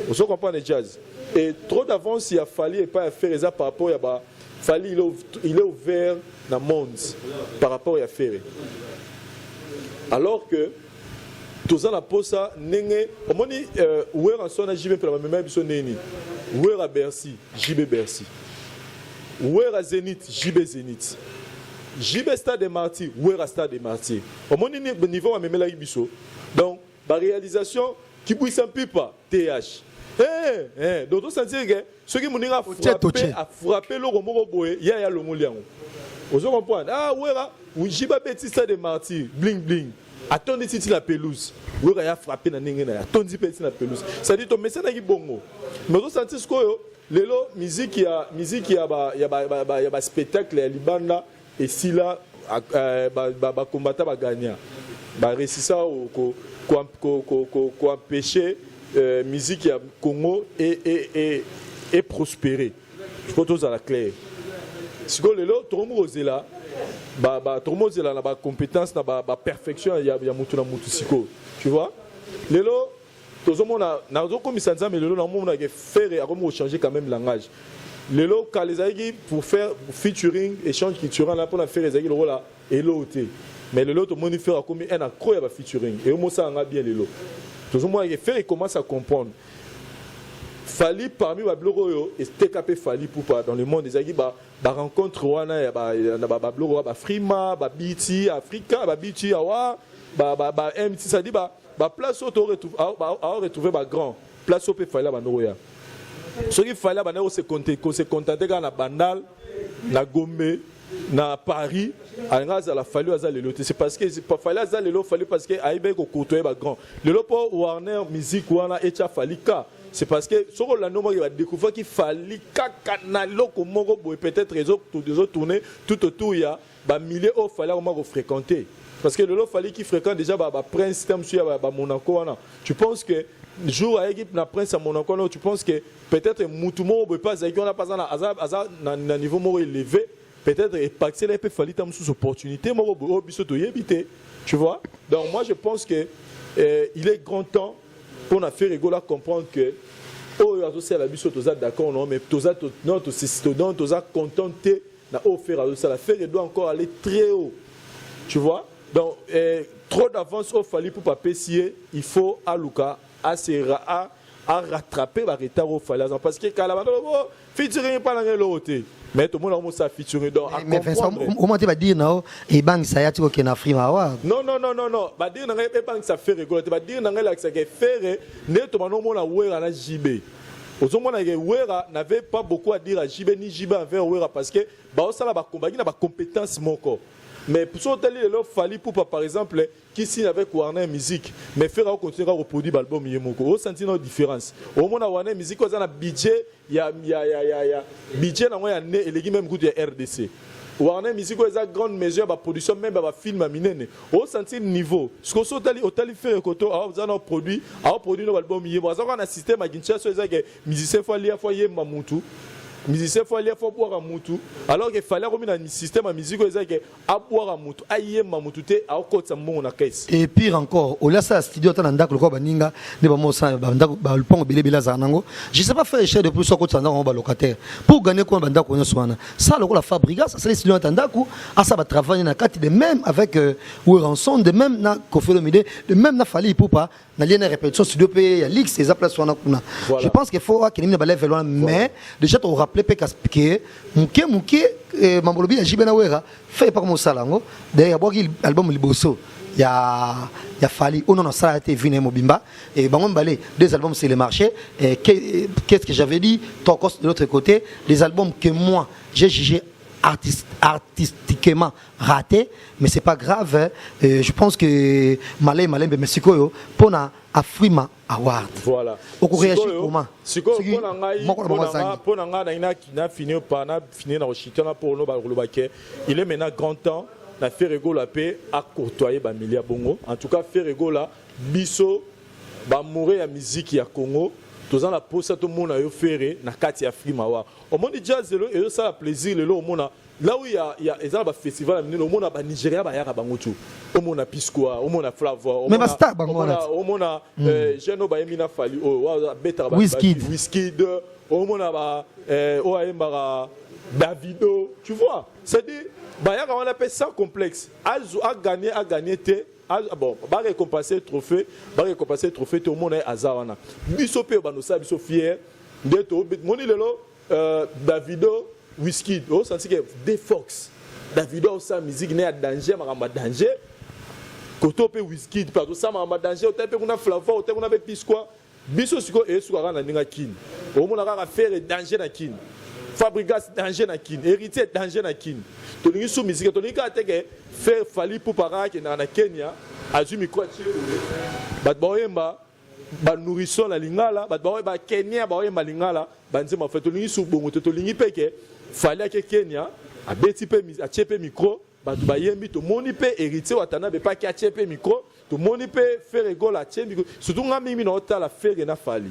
On se comprend les jazz. Et trop d'avance il y a Fali et pas à faire ça par rapport à ba Fali il est ouvert dans le monde par rapport à Ferré. Alors que tous en a posa nenge omoni ouer en sona JB pour la même biso neni ouer à Bercy JB Bercy ouer à Zénith JB Zénith JB Stade des Martyrs ouer à Stade des Martyrs omoni niveau à memela biso donc la réalisation qui bouille sans pipa TH donc on sentir que ceux qui m'ont frappé le romoro boé ya le moliango vous comprenez ah ouer à JB Petit Stade des Martyrs bling bling attendez si la pelouse vous avez frappé na ninga na attendez si la pelouse ça dit ton message na bongo mais vous sentez ce que lelo musique il y a spectacle ya libanda et si là ba combattant ba gagnant ba réussir ko empêcher musique ya Congo et prospérer je peux tous à la claire ce que lelo tout le monde là tout le monde a la compétence, la perfection, il y a mutu na mutu siko. Tu vois? Lelo, tout le monde a comme ça, mais lelo, on a faire et changer quand même le langage. Lelo, quand les aïgis pour faire featuring, échange culturel, là pour faire les aïgis le rôle là, et l'autre. Mais lelo, tout le monde fait comme un incroyable featuring. Et au moins ça, on a bien lelo. Tout le monde a fait et commence à comprendre. Fali parmi les blogos et TKP Fali pour pas dans le monde des aguis ba rencontre wana ya ba blogo ba Frima ba BT Africa ba BT awa ba MT ça dit ba place auto retrouver ba grand place au peut Fali ba noya ce qui Fali ba no se contenter na Bandal na Gombe na Paris à la Fali aza lelo c'est parce que c'est pas Fali aza lelo Fali parce que aibe ko côtoyer ba grand lelo pour Warner musique wana echa Falika. C'est parce que ce que l'on va découvrir qu'il fallait peut-être les autres tourner tout autour il y a des milliers de fallait fréquenter parce que le fallait qu'il fréquente déjà prince Monaco tu penses que jour à l'équipe na prince à Monaco tu penses que peut-être Moutumo peut pas on a pas un niveau élevé peut-être et passer là peut fallait tam sous opportunité tu vois donc moi je pense que il est grand temps pour nous faire rigoler comprendre que oh associé à la biso toza d'accord non mais toza non toza contenté na offrir à ça la faire doit encore aller très haut tu vois donc trop d'avance au fallait pour pas pécier il faut à Luka à rattraper la retard au fallait parce que quand la featuring pas dans l'autre mais tout le monde a featuring donc mais comment tu vas dire non et bang ça y a tu que na frima wa non va dire na bang ça fait rigoler tu vas dire na la ça que faire ne to mano mona wera na JB ozomona que wera n'avait pas beaucoup à dire à JB ni JB envers wera parce que ba osala ba combat na ba compétence moko mais pour ça il leur fallu pour par exemple qui signe avec Warner Music mais faire continuer à reproduire l'album yemoko au senti une différence au moins Warner Music on a budget il y a budget na moi né et les même goût de RDC Warner Music a grande mesure ba production même ba film minene au senti niveau ce que sotali otali faire koto a on produit no album yemoko ça on a système à Kinshasa ça que musicien faut lire faut yemba mutu musicien faut aller faut boire mutu alors que fallait remettre un système à musique ça que à boire mutu ayema mutu te a okotsa mbongo na caisse et pire encore au là ça studio tanda ko ko baninga ne ba mosa ba ndako ba lupongo bilebila za nango je sais pas faire cher de plus ko tanda ko ba locataire pour gagner quoi bandako nyo swana ça le la fabrica ça c'est studio tanda ko à ça va travailler na kati de même avec Ranson de même na Kofelomide de même na Fally Ipupa na ligne répétition studio pe ya Lix ces appels swana kuna je pense qu'il faut qu'il y ait ba level mais déjà tu rappeler pe kaspike muke mambolobi ya jibena wera fait pas comme ça là ngo d'ailleurs boki album liboso ya Fally on a ça a été venu mobimba et bango balé deux albums c'est le marché et qu'est-ce que j'avais dit Tokos de l'autre côté les albums que moi j'ai jugé artistiquement raté mais c'est pas grave hein. Je pense que Malé Mexico pour na Afrima Award voilà au réagir comment siko pour na fini na Washington pour no ba il est maintenant grand temps na faire rigola paix à courtoyer ba milia bongo en tout cas faire rigola biso ba mourir ya musique ya Congo tozana la posa to mona yo faire na kati ya Afrima Award au monde jazz et ça la plaisir le au mona là où il y a un festival au monde ba Nigeria ba yaka bango tu au monde Piscoa au monde Flavor mais basta bango au monde Geno ba Emina Fally au beta ba whisky de au monde ba o aimba Davido tu vois c'est dit ba yaka on appelle ça complexe a gagner te bon ba récompenser trophée tout le monde est azarana biso pe ba no sa biso fier de to moni lelo Davido Whisky oh senti que des Fox Davido sa musique n'est danger ma danger koto pe Whisky parce ça ma danger o tape kuna Flavor o tape kuna be Piscoa biso siko e suka na ninga kin o mona ka faire danger na kin Fabrigas danger na kin héritier danger na kin to ningi sou musique to ningi ka teke faire Fally Ipupa ke na Kenya azumi micro bat boyemba ba nourrisson la lingala ba Kenya ba oyemba lingala banzema fait to ningi sou bongo to ningi peke Fallait que Kenya a beti pe a chepe micro ba to bayembi to moni pe héritier watana be pas ki a chepe micro to moni pe faire rigole a chepe micro surtout ngami mi na ota la faire na Fally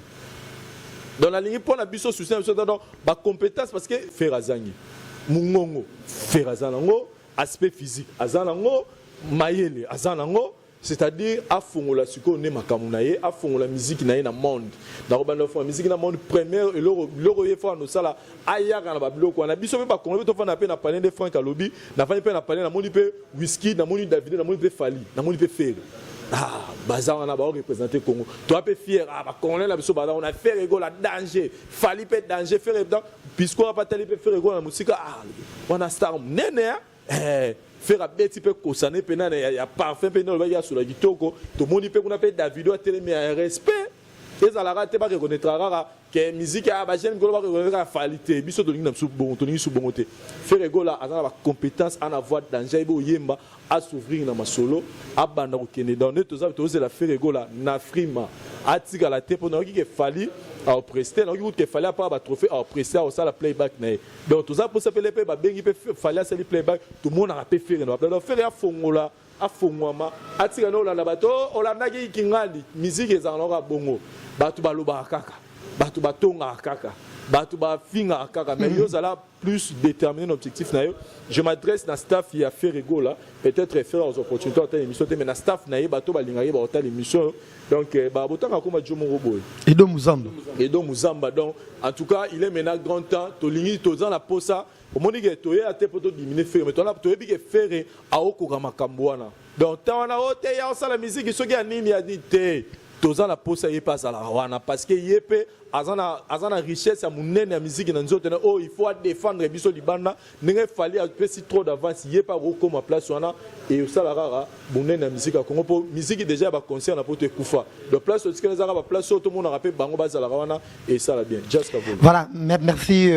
dans la ligne pour la biso soutien donc ba compétence parce que faire azangi mungongo faire azanango aspect physique azanango mayele azanango c'est-à-dire à fond la suko ne makamunaye à fond la musique naye na monde dans la musique na monde première et le fois nous ça là aya kana ba biloko na biso ba kongo to fa na pe na parler de Frank Alobi na fa pe na parler na moni pe Whisky na moni David na moni pe Fally na moni pe Fer bazar na ba représenter Congo toi pe fier ba kongo na biso bazar on a fait rigole la danger Fally pe danger faire donc puisqu'on a pas télé pe faire rigole la musique on a star nene faire un petit peu cosané pena ya parfum pena le ya sur la kitoko to moni pe kuna pe Davido a télé mais respect et ça la rate pas reconnaître rara que musique a ba jeune golo ba reconnaître qualité biso to lingi sou bongote faire rigole a la compétence en avoir danger bo yemba à s'ouvrir na masolo a banda ko kene dans ne to za to la faire rigole na frima atika la te pour ki ke Fally a presté donc il fallait pas ba trophée a presté au ça la playback donc tout ça pour s'appeler pe ba bengi pe fallait ça le playback tout le monde a fait faire donc faire ya fongola a fongwama atika no la bato o la nagi kingali musique ezanga bongo batu baloba kaka batu batonga kaka batu ba finga kaka mais yo ça plus déterminer l'objectif na yo je m'adresse na staff qui a fait rigola peut-être faire aux opportunités dans l'émission mais na staff na bato balinga ba hôtel émission donc ba botanga comme Jomo Roboy et donc Muzamba donc en tout cas il est maintenant grand temps to lingi to dans la posa au monde que to ya te poto diminuer faire mais to la to bi que faire a okoka makambo wana donc ta wana hôtel ya ça la musique soki ya nini ya dit te toza la posa ye pas à la wana parce que yepe azana richesse ya munene ya musique na nzoto na oh il faut défendre biso libanda n'enge fallait a petit trop d'avance yepa ko ma place wana et ça la rara munene ya musique ya Congo pour musique déjà ba concert na poto kufa de place au tikela za ba place tout le monde rappelle bango ba za la wana et ça la bien just voilà merci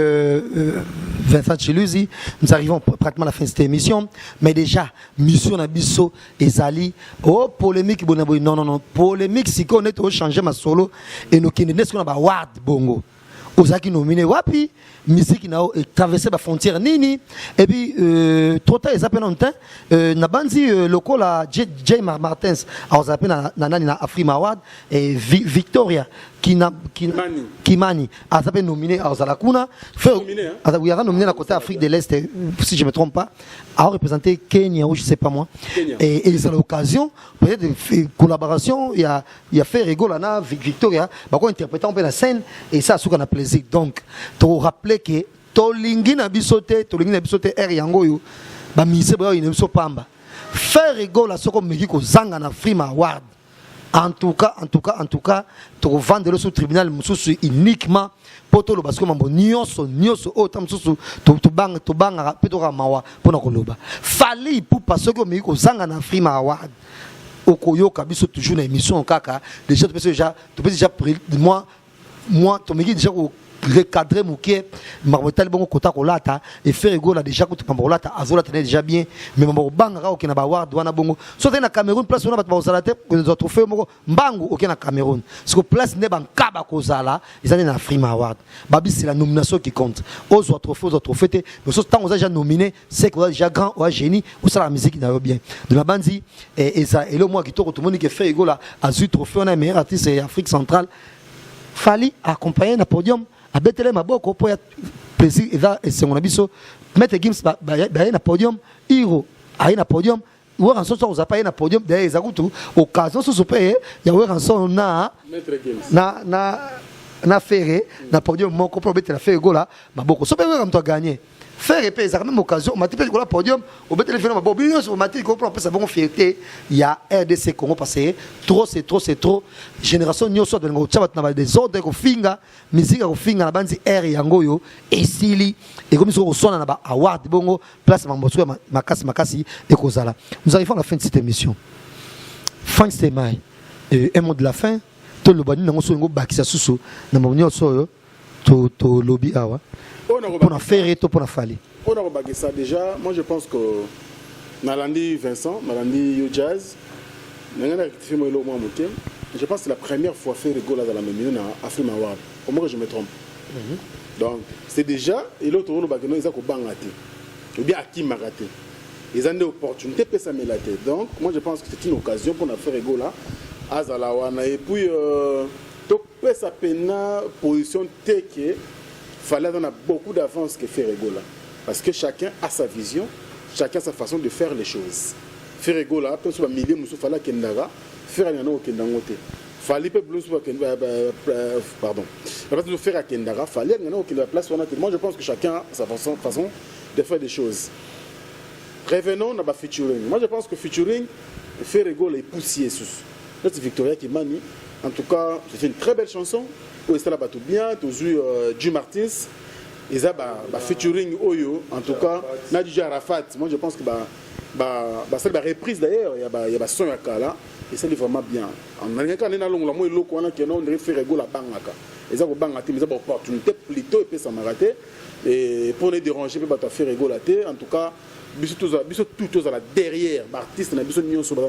Vincent Chiluzi. Nous arrivons pratiquement à la fin de cette émission. Mais déjà, mission Nabiso et Zali. Oh, polémique, non. Polémique, si on est changer ma solo et nous qui nous avons Ward Bongo. Ozaki nominé Wapi, musique n'a traversé la frontière Nini. Et puis, trop tard, ils appellent longtemps. Nabanzi, le col à Jay Martins, ils appellent na Afrima Award et Victoria. Kimani a été nominé à Ozalakuna. Il y a nominé à côté Afrique de l'Est, si je ne me trompe pas, a représenté Kenya ou je ne sais pas moi. Et ils ont l'occasion, peut-être de collaboration, il y a fait Rigolana, Victoria, on interprète un peu la scène et ça, c'est ce qu'on a plaisir. Donc, tu rappeler que Tolingi na bisote R Yangoyo, ba mise ba ine biso pamba. Faire Rigola soko mekiko zanga na Frima Award. En tout cas, tu vendre le sous tribunal uniquement pour tout le parce que mambo nyonso autant sous tu bang peut mawa pour nakoloba. Fallait pour parce que me ko zanga na Frima Award. Okoyo kabiso toujours na émission kaka. Déjà tu peux déjà moi tu me dis déjà recadrer mouké marbotal bon kota kolata et faire gola déjà ko pambolata azola tenait déjà bien mais mambo banga ok na ba award wana bongo so na Cameroun place on va ba ozala te ko nous trophée moko mbangu ok na Cameroun parce que place ne ban kaba kozala ils allaient na Frima Award babi c'est la nomination qui compte aux autres trophées te mais so tant on a déjà nominé c'est qu'on a déjà grand ou génie ou ça la musique n'a bien de la bandi et ça et le moi qui tout le monde qui fait gola a eu trophée on a meilleur artiste Afrique centrale fallait accompagner na podium a betele maboko pour plaisir et c'est mon abiso mettre Gims na podium Hiro a na podium ou en sorte on a pas na podium derrière Zagutu occasion sous super il y a en sorte na ferré na podium mon pour betele faire gola maboko so comme toi gagner faire épée ça même occasion m'a tipé gola podium au betele faire maboko bien sur matique pour ça bon fierté il y a RDC Congo passé c'est trop génération nyoso de ngo tchabat na des ordres ko finga musique ko finga na banzi R yangoyo esili et comme ça on sonne na ba award bongo place mamboso makasi et kozala nous arrivons à la fin de cette émission fin de mai un mot de la fin tout le bani na ngoso ngo bakisa susu na monyo so to lobby awa pour faire et pour faire on a rebagué ça déjà moi je pense que Nalandi Vincent Nalandi Yo Jazz je pense que c'est la première fois faire Rigola dans la même à Afrima Award. Au moins que je me trompe. Donc c'est déjà et l'autre rôle bagano ils ont bangaté ou bien à qui maraté. Ils ont des opportunités pour ça la tête. Donc moi je pense que c'est une occasion pour faire Rigola à Zalawana et puis donc ça peine position teke fallait on a beaucoup d'avance que faire Rigola parce que chacun a sa vision, chacun a sa façon de faire les choses. Faire Rigola peu sur milieu musu fallait kendara faire yana okendangote fallait peu plus pardon la place de faire à kendara fallait yana okenda place on a moi je pense que chacun a sa façon de faire des choses. Revenons dans le featuring. Moi je pense que featuring faire Rigola est poussier sous notre Victoria qui manie en tout cas c'est une très belle chanson où est là tout bien tous Jay Martins ils a featuring oyo en tout cas Nadija Arafat moi je pense que c'est la reprise d'ailleurs il y a son yakala et c'est vraiment bien on a quand on a longue la moi loko on a que on fait Rigola bangaka et ça ko bangati mais ça opportunité plutôt et puis ça m'a raté et pour les déranger peut pas faire Rigola en tout cas biso tous à la derrière artiste na biso nyon so ba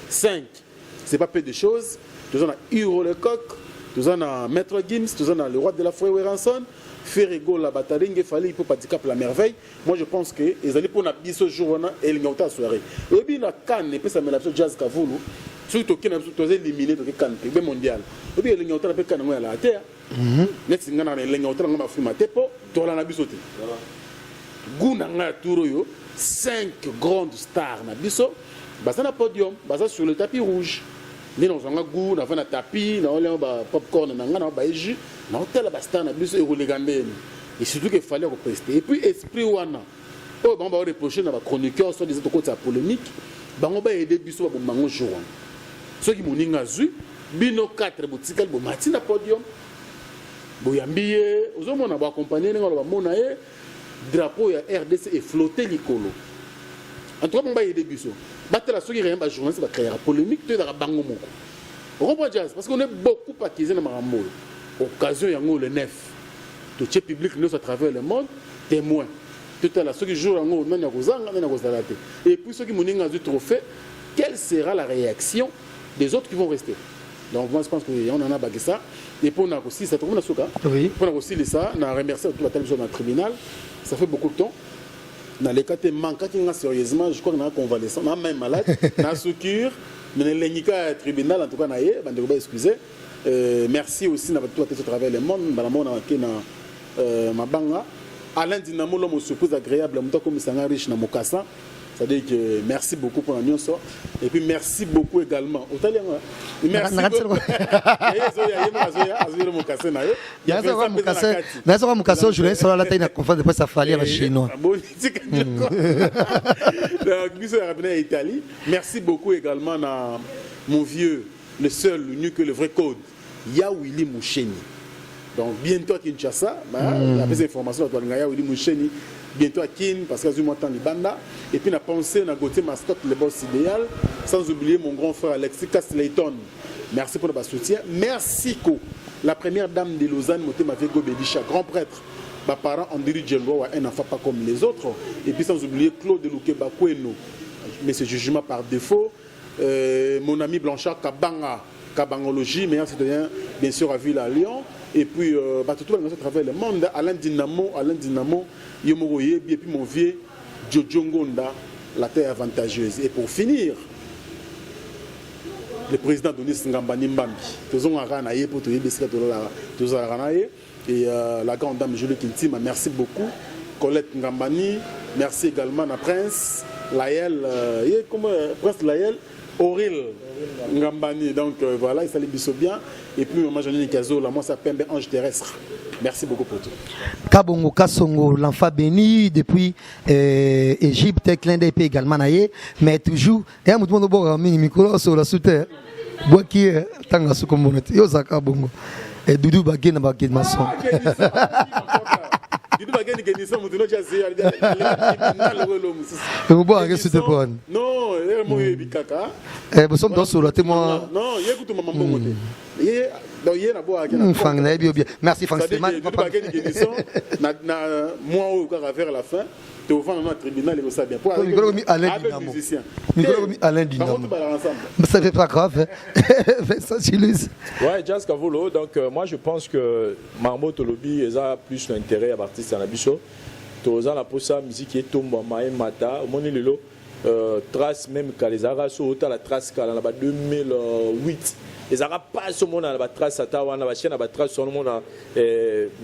5 c'est pas peu de choses tous on a Hiro le coq tous on a Maître Gims tous on a le roi de la forêt Weranson faire Rigola bataringue fallait il peut pas dire la merveille moi je pense que les allaient pour na biso jour on a et l'ingota soirée et bien la canne et puis ça met la jazz kavulu surtout que nous sommes éliminés de canne le mondial et bien l'ingota peut canne à la terre net singana l'ingota on va fumer tepo to la na biso te guna nga turoyo 5 grandes stars na biso basa na podium basa sur le tapis rouge ni non sanga goût na fa na tapis na ole ba popcorn na nga na ba jus na hôtel ba star na biso e rolegambeni et surtout qu'il fallait represter et puis esprit wana oh ba reprocher na ba chroniqueur soit des autres côté polémique ba ngo ba aider biso ba bango jour ceux qui moninga zu bino 4 botikal bo matina podium bo yambiye ozomona ba accompagner ngalo ba mona e drapeau ya RDC est flotté likolo en tout cas on va aider biso batela ceux qui rien ba journaliste ba créer polémique te da bango moko on jazz parce qu'on est beaucoup accusé na marambo occasion yango le 9 tout public nous à travers le monde témoin. Tout à l'heure, ceux qui jouent en haut, et puis ceux qui m'ont du trophée, quelle sera la réaction des autres qui vont rester? Donc moi je pense qu'on en a bagué ça. Et pour nous aussi, ça tombe oui. Pour nous aussi, ça, on a remercié toute la télévision dans le tribunal. Ça fait beaucoup de temps. Dans les cas de manque, sérieusement, je crois qu'on a convalescent, on a même malade, on a secours, mais les tribunal, en tout cas, on a excusé. Merci aussi à tout à travers le monde, Alain Dinamo, l'homme surprise agréable, comme ça riche dans Mokassa. C'est-à-dire que merci beaucoup pour la sort. Et puis merci beaucoup également. Merci beaucoup. Merci beaucoup également à mon vieux, le seul, l'unique, que le vrai code, Yawili Moucheni. Donc bientôt à Kinshasa, après ces informations, Yawili Moucheni. Bientôt à Kin, parce qu'il y a eu mon temps de Banda. Et puis, on a pensé, on a goûté mascotte, le boss idéal. Sans oublier mon grand frère Alexis Castleton. Merci pour votre soutien. Merci, la première dame de Lausanne, m'avait Gobedisha, grand prêtre. Mes parents ont dirigé un enfant pas comme les autres. Et puis, sans oublier Claude Loukeba Koueno, mais ce jugement par défaut. Mon ami Blanchard Kabanga, Kabangologie, meilleur citoyen, bien sûr, à Ville à Lyon. Et puis, tout le monde à travers le monde. Alain Dinamo, Yomoroye, et puis mon vieux Jojo Ngonda, la terre avantageuse. Et pour finir, le président Denis Ngambani Mbambi, et la grande dame Julie Kintima, merci beaucoup. Colette Ngambani, merci également à Prince Laël, Prince Laël, Auril Ngambani, donc voilà, il s'allait bien. Et puis, moi, Janine Kazo, moi, ça s'appelle Ange Terrestre. Merci beaucoup pour tout. Kabongo Kassongo, l'enfant béni depuis Égypte, clin d'œil également, mais toujours, et à mon tour, micro sur la soute, bois qui est tant à ce qu'on monte, Yosaka Bongo, et Doudou Baguen Baguen Masson. Non, vous sommes dans le témoin. Non, merci Franck Stéman. Moi, vers la fin, tu vas dans notre tribunal et vous savez bien. Pour Alain Dinamo. Ça fait pas grave. Ouais, Jazz Kavolo. Donc, moi, je pense que Marmo Tolobi a plus d'intérêt à partir de Nabiso. Toza la posa musique qui est tombée Maï Mata. Au moment où trace même quand les Arabes sont la trace quand on a 2008. Les Arabes passent au monde à la trace à Tawa, à la chaîne à la trace sur le monde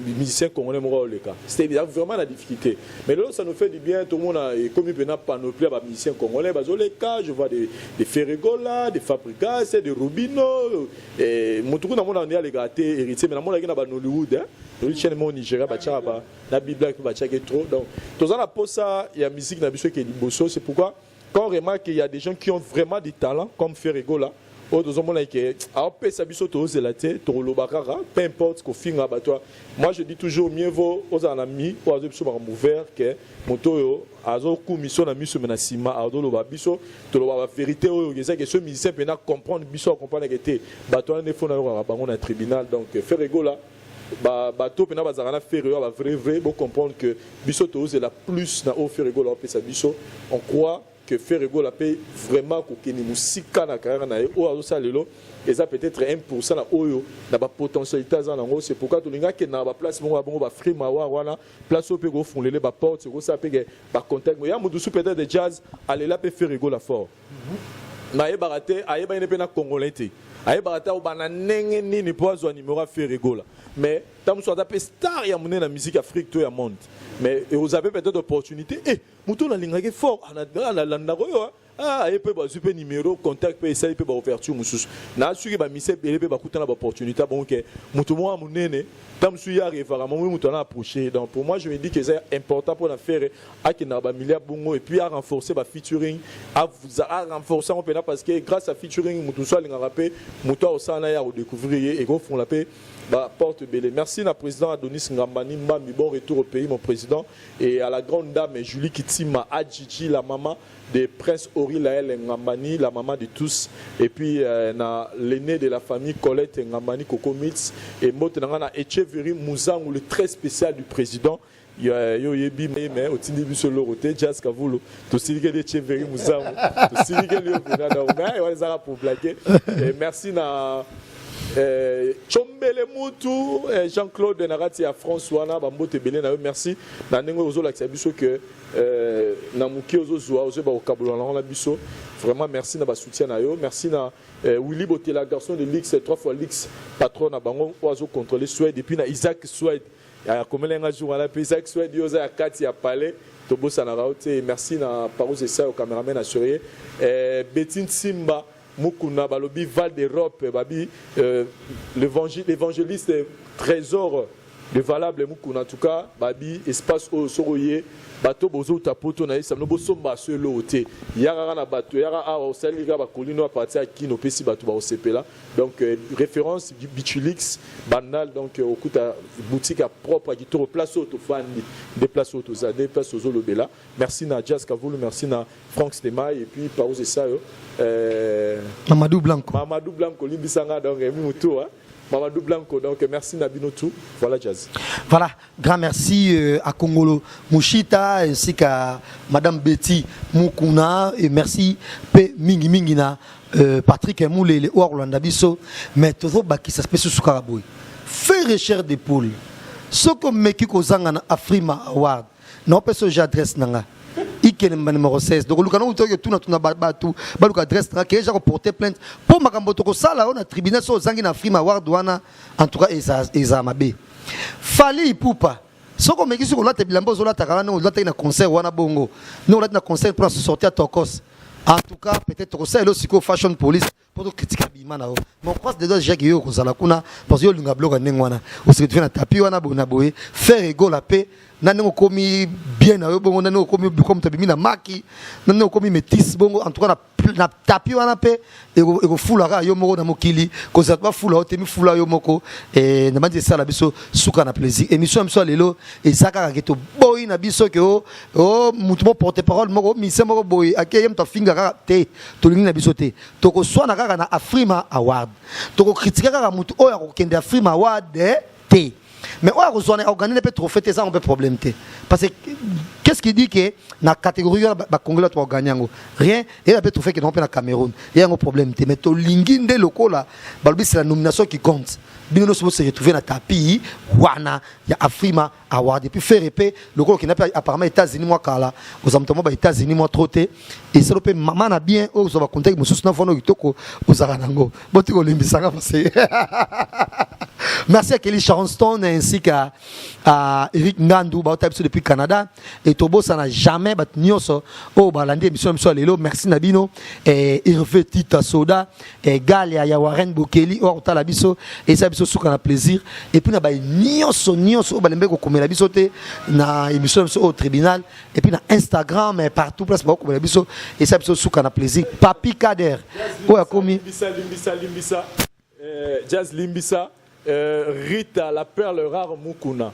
musicien congolais le cas. C'était vraiment la difficulté. Mais là, ça nous fait du bien. Tout le monde a comme il n'a pas non plus à musicien congolais. Les cas, je vois des Ferregola, des Fabricas, des Rubino. Mon tour dans mon année à les gâter, héritier. Mais dans mon année à Hollywood, le chien au Nigeria, la Bible qui est trop. Donc, tout ça, la posa, il y a musique qui est du bosso. C'est pourquoi, quand on remarque qu'il y a des gens qui ont vraiment du talent, comme Ferregola. Peu importe ce qu'on fait, moi je dis toujours mieux vaut aux amis ou aux ouvert que moto azo mission na mission menacima ado lo biso to lo ba vérité o que ce musicien peut comprendre biso comprendre que té bato ne font na bango na tribunal donc faire rigola bato pena bazana faire vrai bon comprendre que biso to c'est la plus na o faire rigola pe sa biso on croit que Ferrego la paye vraiment que ni musika na carrière na o azo salelo et ça peut-être 1% na oyo na ba potentialité za nango c'est pourquoi to linga que na ba place mo ba free mawa wana place o pe go fonlele ba porte go ça pe ba contact ya mudu peut-être de jazz aller là pe Ferrego la fort na ye baraté aye ba ine pe na congolais te aye baraté o bana nenge nini po azo numéro Ferrego la mais tam so tapé star ya mona na musique afrique to ya monde mais vous avez peut-être d'opportunité et mutu na linga ke fort na landa ko yo et peut ba super numéro contact peut essayer peut ba ouverture mususu na suki ba mise belé peut ba kutana ba opportunité bon que mutu mo amunene tam su ya arrive vraiment mutu na approcher donc pour moi je me dis que c'est important pour la faire à que na ba milliard bongo et puis à renforcer ba featuring à renforcer on peut là parce que grâce à featuring mutu so linga rapé mutu au sana ya redécouvrir et go font la paix porte belé. Merci à président Adonis Ngambani Mbambi, bon retour au pays mon président et à la grande dame Julie Kitima Adjiji, la maman de Prince Ori Laël Ngambani, la maman de tous et puis l'aîné de la famille Colette Ngambani Coco Mitz et Motenanga Echeverry Mouzang le très spécial du président yo yebi mais otindi biso loroté Jazz Kavulo to silike de cheveri muzamu to silike le bonana mais on les a pour blaguer merci na Chombele Moutou Jean-Claude Narati à François na bambote belé na merci na ndenge ozo la biso que na muki ozo zoa ozo ba okabulana la biso vraiment merci na ba soutien na yo merci na Willy Botela garçon de Lix 3 fois Lix patron na bango ozo contrôler Suède et puis na Isaac Suède comme un jour à la Isaac Suède yoza akati ya palais tobo sanaraote merci na Paros et ça au caméraman assuré Betine Simba Mukuna balobi Val d'Europe babi l'évangéliste trésor de valable Mukuna en tout cas babi espace au soroyer bateau bozo tapoto na isa no bosomba selo ote yara na bateau yara a o saliga ba kolino a partir à kino pesi bateau ba osepela donc référence Bichulix banal donc au kuta boutique à propre qui te replace au fan déplace au za déplace au lobela merci na Jazz Kavulo merci na Frank Stema et puis par et ça Mamadou Blanco limbisanga donc muto Mamadou Blanco, donc merci Nabinotou. Voilà Jazz. Voilà, grand merci à Kongolo Mouchita ainsi qu'à Madame Betty Mukuna et merci P Mingi Mingina Patrick Moulé les Orlando Bisso mais toujours baki ça se passe sous Karaboui. Fait recherche des poules. Ce comme meki ko zanga na Afrima Award. Non pas ce j'adresse nanga. Ikene numéro 16 donc lukana utoke tuna batu baluka adresse na ke ja porter plainte pour makambo to ko sala on a tribunal so zangi na Afrima Award wana en tout cas eza mabe fali ipupa soko meki soko lata bilambo zo lata kana no lata na concert wana bongo no lata na concert pour se sortir à Tokos en tout cas peut-être ko ça aussi ko fashion police pour critiquer bimana mon croise de deux Jacques yo ko sala kuna parce que yo lunga bloga nengwana o se fait na tapi wana bona boye faire ego la paix nani komi bien na yo bongo nani komi comme tabimi na maki nani komi métis bongo en tout cas na tapi wana pe ego fulaka yo moko na mokili ko za ba fula otemi fula yo moko na mandi ça la biso suka na plaisir émission so lelo et ça ka keto boy na biso ke o mutu mo porte parole moko mise moko boy akeyem to finga ka te to lingi na biso te to ko swana kaka na Afrima Award to ko critiquer kaka mutu o ya ko kende Afrima Award te. Mais on a organisé des trophées, ça on peut problème. Parce que qu'est-ce qui dit que la catégorie de Congolais tu gagner rien et la trophée qui non pas na Cameroun. Il y a un problème. Mais to lingin de locaux là, c'est la nomination qui compte. Bien nous se retrouver dans tapis, wana, il y a Afrima Award et puis faire épée le gros qui n'a pas apparemment États-Unis moi kala, aux amtomo ba États-Unis moi trotté et ça le peut maman na bien aux va contacter monsieur na fono kitoko aux aranango. Botiko limbisanga parce merci à Kelly Charleston ainsi qu'à Eric Ngandou ba tape depuis Canada et Tobo ça n'a jamais bat nyoso au balandi émission lelo merci Nabino et Hervé Tita Soda et Galia ya Warren Bokeli au talabiso et ça biso suka na plaisir et puis na ba nyoso balembe ko komela biso te na émission au tribunal et puis na Instagram mais partout place ba komela biso et ça biso suka na plaisir Papi Kader o ya komi limbisa Jazz limbisa Rita la perle rare Mukuna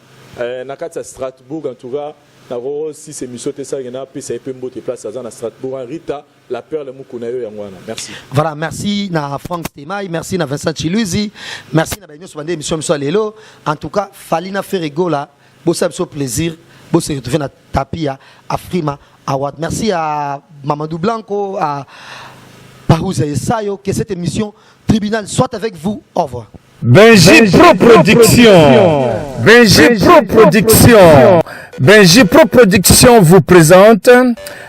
nakati Strasbourg en tout cas na aussi c'est émission te ça na puis c'est peu mbote place à Strasbourg Rita la perle Mukuna yo yangwana merci voilà merci na Frank Stemai merci na Vincent Chiluzi merci na benyo so bande émission so lelo en tout cas Falina Ferregola bo ça so plaisir bo se retrouver na tapia Afrima Award merci à Mamadou Blanco à Parouza et Sayo que cette émission tribunal soit avec vous au revoir. Benji Pro Production. Benji Pro Production vous présente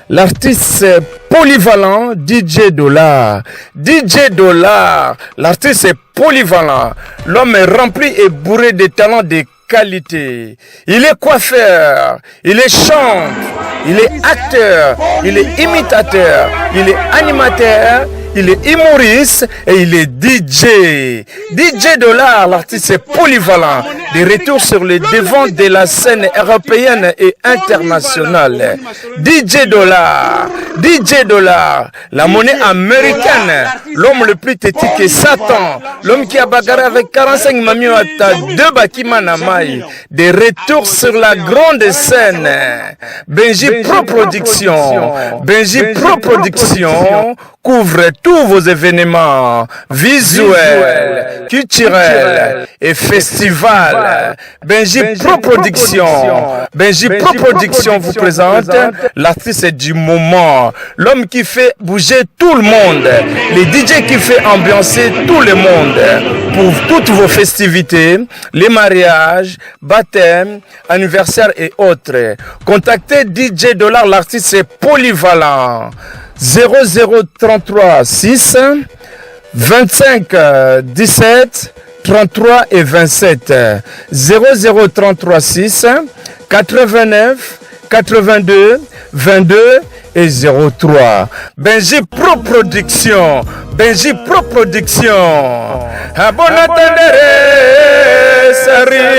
l'artiste polyvalent DJ Dollar. DJ Dollar, l'artiste est polyvalent. L'homme est rempli et bourré de talents de qualité. Il est coiffeur, il est chante, il est acteur, il est imitateur, il est animateur, il est humoriste et il est DJ. DJ Dollar, l'artiste est polyvalent, de retour sur le devant de la scène européenne et internationale. DJ Dollar, la monnaie américaine, l'homme le plus têtu que Satan, l'homme qui a bagarré avec 45 mamios à 2 bakima namai, de retour sur la grande scène. Benji Pro Production couvre tout tous vos événements visuels, culturels et festivals. Benji Pro Production. Benji Pro Production vous présente l'artiste du moment. L'homme qui fait bouger tout le monde. Les DJ qui fait ambiancer tout le monde. Pour toutes vos festivités, les mariages, baptêmes, anniversaires et autres. Contactez DJ Dollar, l'artiste est polyvalent. 0033 6 25 17 33 et 27. 0033 6 89 82 22 et 03. Benji Pro Production. Benji Pro Production. Abon attendere, sari.